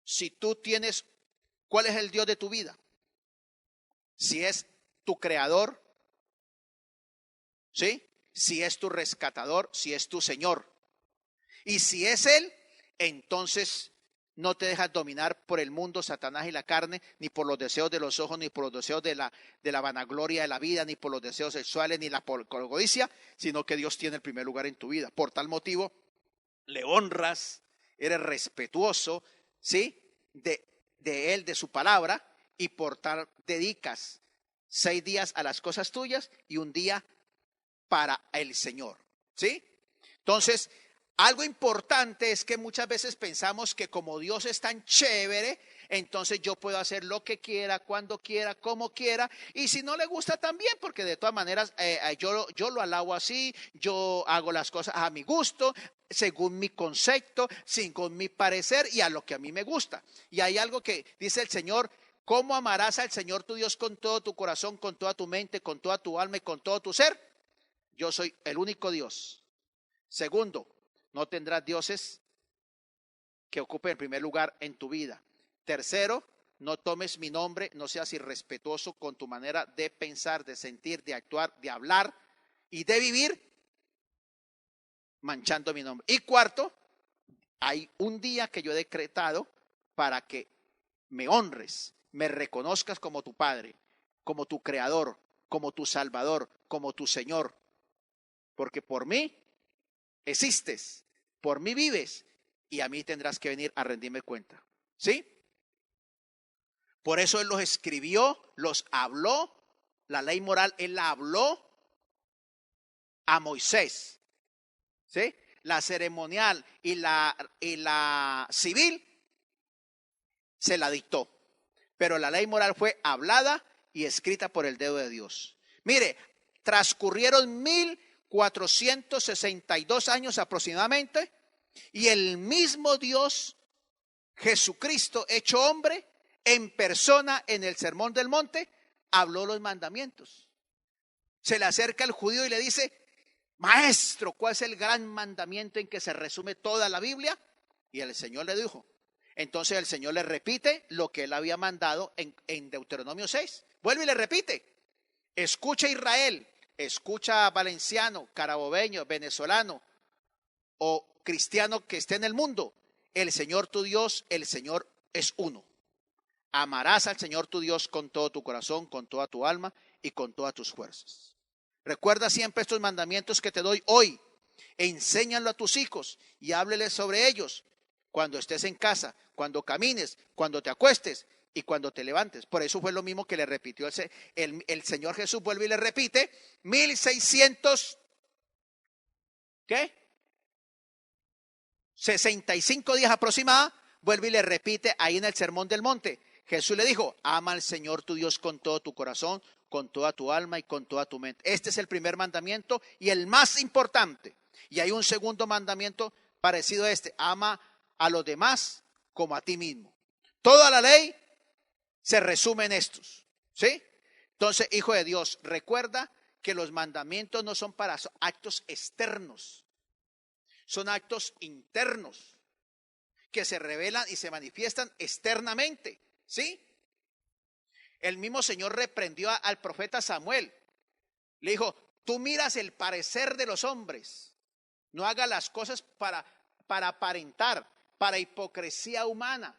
si tú tienes, cuál es el Dios de tu vida. Si es tu creador, ¿sí? Si es tu rescatador, si es tu Señor. Y si es Él, entonces no te dejas dominar por el mundo, Satanás y la carne, ni por los deseos de los ojos, ni por los deseos de la vanagloria de la vida, ni por los deseos sexuales, ni por la codicia, sino que Dios tiene el primer lugar en tu vida. Por tal motivo, le honras, eres respetuoso, ¿sí? De Él, de su palabra, y por tal dedicas 6 días a las cosas tuyas y 1 día para el Señor. ¿Sí? Entonces, algo importante es que muchas veces pensamos que como Dios es tan chévere, entonces yo puedo hacer lo que quiera, cuando quiera, como quiera, y si no le gusta también, porque de todas maneras yo lo alabo así, yo hago las cosas a mi gusto, según mi concepto, según mi parecer y a lo que a mí me gusta. Y hay algo que dice el Señor: ¿cómo amarás al Señor tu Dios con todo tu corazón, con toda tu mente, con toda tu alma y con todo tu ser? Yo soy el único Dios. Segundo, no tendrás dioses que ocupen el primer lugar en tu vida. Tercero, no tomes mi nombre, no seas irrespetuoso con tu manera de pensar, de sentir, de actuar, de hablar y de vivir, manchando mi nombre. Y cuarto, hay un día que yo he decretado para que me honres, me reconozcas como tu Padre, como tu Creador, como tu Salvador, como tu Señor. Porque por mí existes, por mí vives y a mí tendrás que venir a rendirme cuenta. ¿Sí? Por eso Él los escribió, los habló, la ley moral Él la habló a Moisés. ¿Sí? La ceremonial y la civil se la dictó. Pero la ley moral fue hablada y escrita por el dedo de Dios. Mire, transcurrieron 1462 años aproximadamente y el mismo Dios, Jesucristo hecho hombre, en persona en el Sermón del Monte, habló los mandamientos. Se le acerca el judío y le dice: maestro, ¿cuál es el gran mandamiento en que se resume toda la Biblia? Y el Señor le dijo. Entonces el Señor le repite lo que él había mandado en Deuteronomio 6. Vuelve y le repite: escucha Israel, escucha valenciano, carabobeño, venezolano o cristiano que esté en el mundo. El Señor tu Dios, el Señor es uno. Amarás al Señor tu Dios con todo tu corazón, con toda tu alma y con todas tus fuerzas. Recuerda siempre estos mandamientos que te doy hoy. Enséñalo a tus hijos y hábleles sobre ellos. cuando estés en casa, cuando camines, cuando te acuestes y cuando te levantes. Por eso fue lo mismo que le repitió el Señor Jesús. Vuelve y le repite 1600, ¿qué? 65 días aproximadamente. Vuelve y le repite ahí en el Sermón del Monte. Jesús le dijo: ama al Señor tu Dios con todo tu corazón, con toda tu alma y con toda tu mente. Este es el primer mandamiento y el más importante. Y hay un segundo mandamiento parecido a este: ama a los demás como a ti mismo. Toda la ley se resume en estos, ¿sí? Entonces, hijo de Dios, recuerda que los mandamientos no son para actos externos, son actos internos que se revelan y se manifiestan externamente, ¿sí? El mismo Señor reprendió al profeta Samuel. Le dijo: tú miras el parecer de los hombres, no hagas las cosas para aparentar, para hipocresía humana,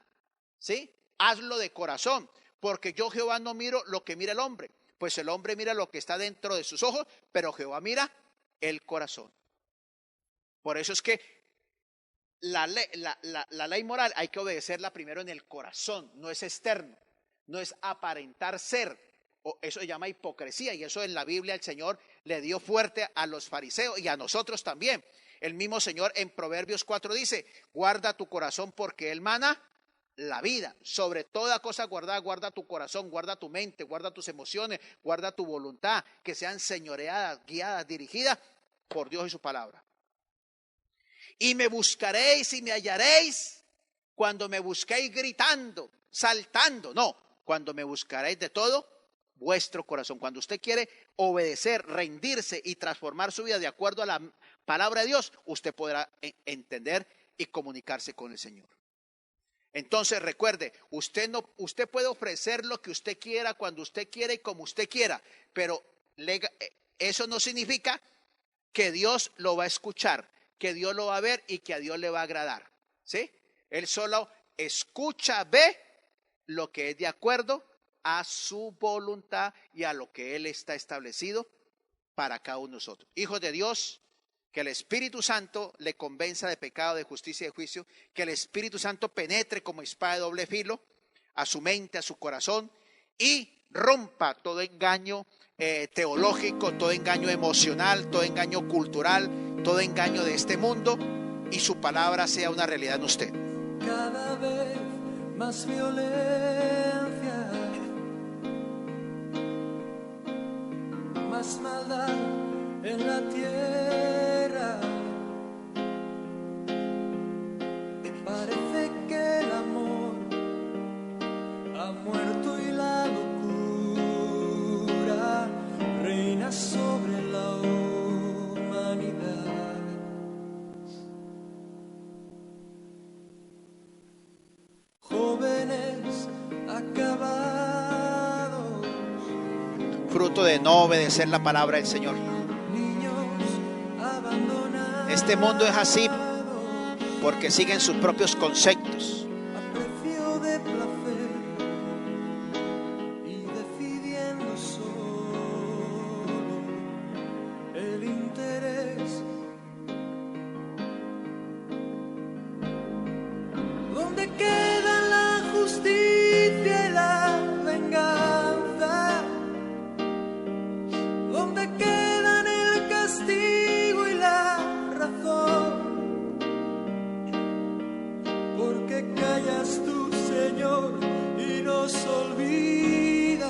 ¿sí? Hazlo de corazón, porque yo Jehová no miro lo que mira el hombre, pues el hombre mira lo que está dentro de sus ojos, pero Jehová mira el corazón. Por eso es que la ley moral hay que obedecerla primero en el corazón, no es externo, no es aparentar ser. Eso se llama hipocresía, y eso en la Biblia el Señor le dio fuerte a los fariseos y a nosotros también. El mismo Señor en Proverbios 4 dice: guarda tu corazón porque él mana la vida. Sobre toda cosa guardada, guarda tu corazón, guarda tu mente, guarda tus emociones, guarda tu voluntad, que sean señoreadas, guiadas, dirigidas por Dios y su palabra. Y me buscaréis y me hallaréis cuando me busquéis gritando, saltando. No, cuando me buscaréis de todo vuestro corazón. Cuando usted quiere obedecer, rendirse y transformar su vida de acuerdo a la palabra de Dios, usted podrá entender y comunicarse con el Señor. Entonces recuerde, usted puede ofrecer lo que usted quiera, cuando usted quiera y como usted quiera, pero eso no significa que Dios lo va a escuchar, que Dios lo va a ver y que a Dios le va a agradar, ¿sí? Él solo escucha, ve lo que es de acuerdo a su voluntad y a lo que Él está establecido para cada uno de nosotros. Hijos de Dios, que el Espíritu Santo le convenza de pecado, de justicia y de juicio, que el Espíritu Santo penetre como espada de doble filo a su mente, a su corazón, y rompa todo engaño teológico, todo engaño emocional, todo engaño cultural, todo engaño de este mundo, y su palabra sea una realidad en usted. Cada vez más violencia, más maldad en la tierra. Parece que el amor ha muerto y la locura reina sobre la humanidad. Jóvenes acabados, Fruto de no obedecer la palabra del Señor. niños abandonados. Este mundo es así porque siguen sus propios conceptos. A precio de placer y decidiendo solo el interés. ¿Dónde queda la justicia y la venganza? ¿Dónde quedan el castigo y la razón? ¿Por qué callas tú, Señor, y nos olvidas?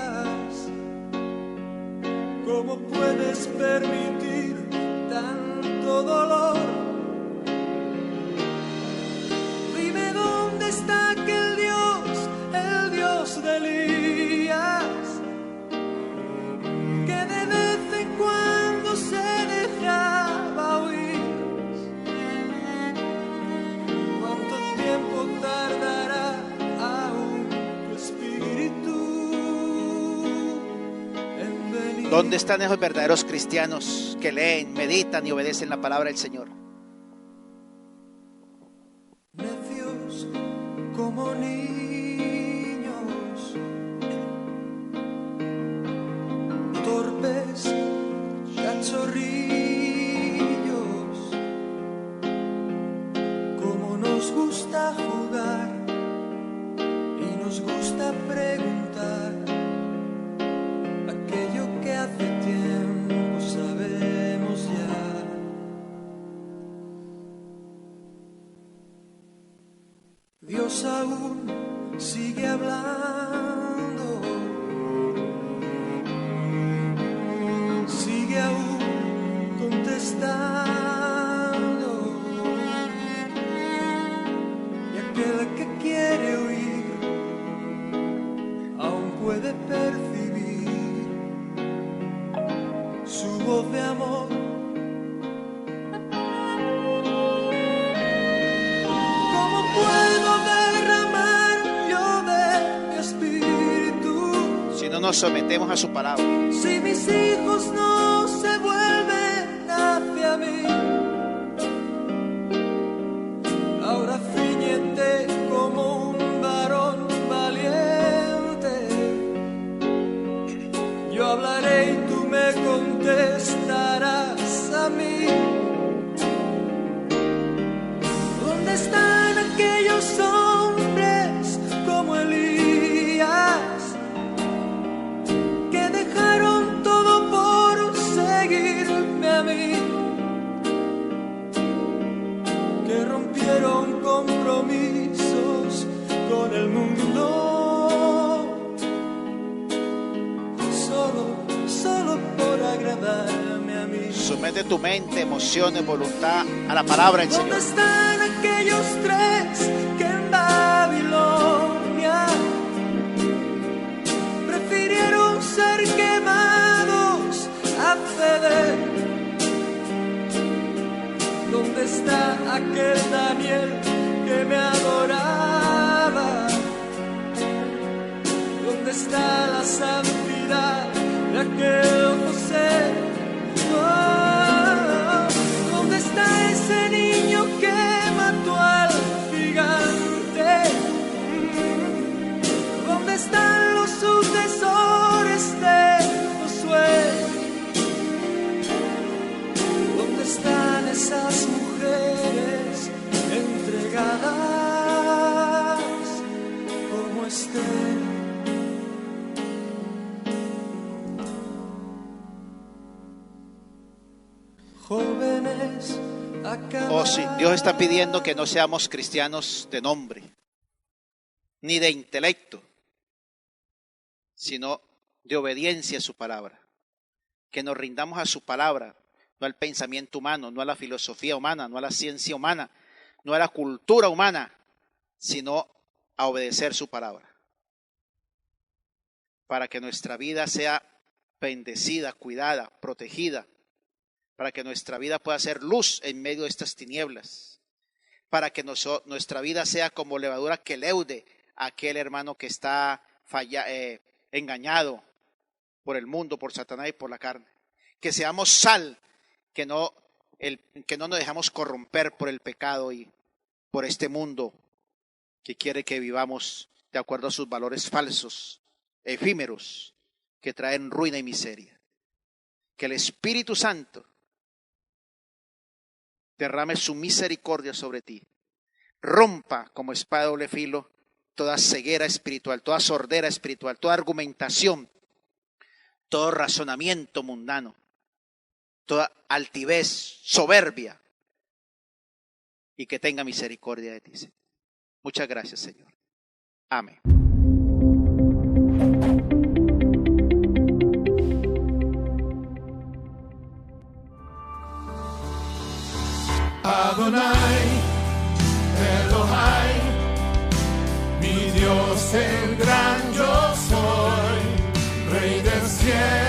¿Cómo puedes permitir tanto dolor? Dime dónde está aquel Dios, el Dios de Elías, que de vez en cuando se dejaba oír. ¿Cuánto tiempo tardará aún tu espíritu en venir? ¿Dónde están esos verdaderos cristianos que leen, meditan y obedecen la palabra del Señor? Necios como niños, torpes cachorrillos, como nos gusta Dios aún sigue hablando, sigue aún contestando, y aquel que quiere oír aún puede percibir su voz de amor. Nos sometemos a su palabra. Si mis hijos no se vuelven hacia mí, ahora ciñete como un varón valiente. Yo hablaré y tú me contestarás a mí. ¿Dónde están aquellos hombres como Elías? Que rompieron compromisos con el mundo solo por agradarme a mí. Somete tu mente, emociones, voluntad a la palabra del Señor. ¿Dónde están aquellos tres que en Babilonia prefirieron ser quemados a ceder? ¿Dónde está aquel Daniel que me adoraba? ¿Dónde está la santidad de aquel José? Oh, ¿dónde está ese niño que mató al gigante? ¿Dónde están los sucesores de Josué? ¿Dónde están esas mujeres entregadas como Esther? Jóvenes acabados. Oh, sí, Dios está pidiendo que no seamos cristianos de nombre, ni de intelecto, sino de obediencia a su palabra. Que nos rindamos a su palabra, no al pensamiento humano, no a la filosofía humana, no a la ciencia humana, no a la cultura humana, sino a obedecer su palabra. Para que nuestra vida sea bendecida, cuidada, protegida, para que nuestra vida pueda ser luz en medio de estas tinieblas, para que nuestra vida sea como levadura que leude a aquel hermano que está engañado por el mundo, por Satanás y por la carne. Que seamos sal, que no nos dejamos corromper por el pecado y por este mundo que quiere que vivamos de acuerdo a sus valores falsos, efímeros, que traen ruina y miseria. Que el Espíritu Santo derrame su misericordia sobre ti, rompa como espada de doble filo toda ceguera espiritual, toda sordera espiritual, toda argumentación, todo razonamiento mundano, toda altivez, soberbia, y que tenga misericordia de ti. Muchas gracias, Señor. Amén. Adonai, Elohai, mi Dios el gran yo soy, Rey del cielo.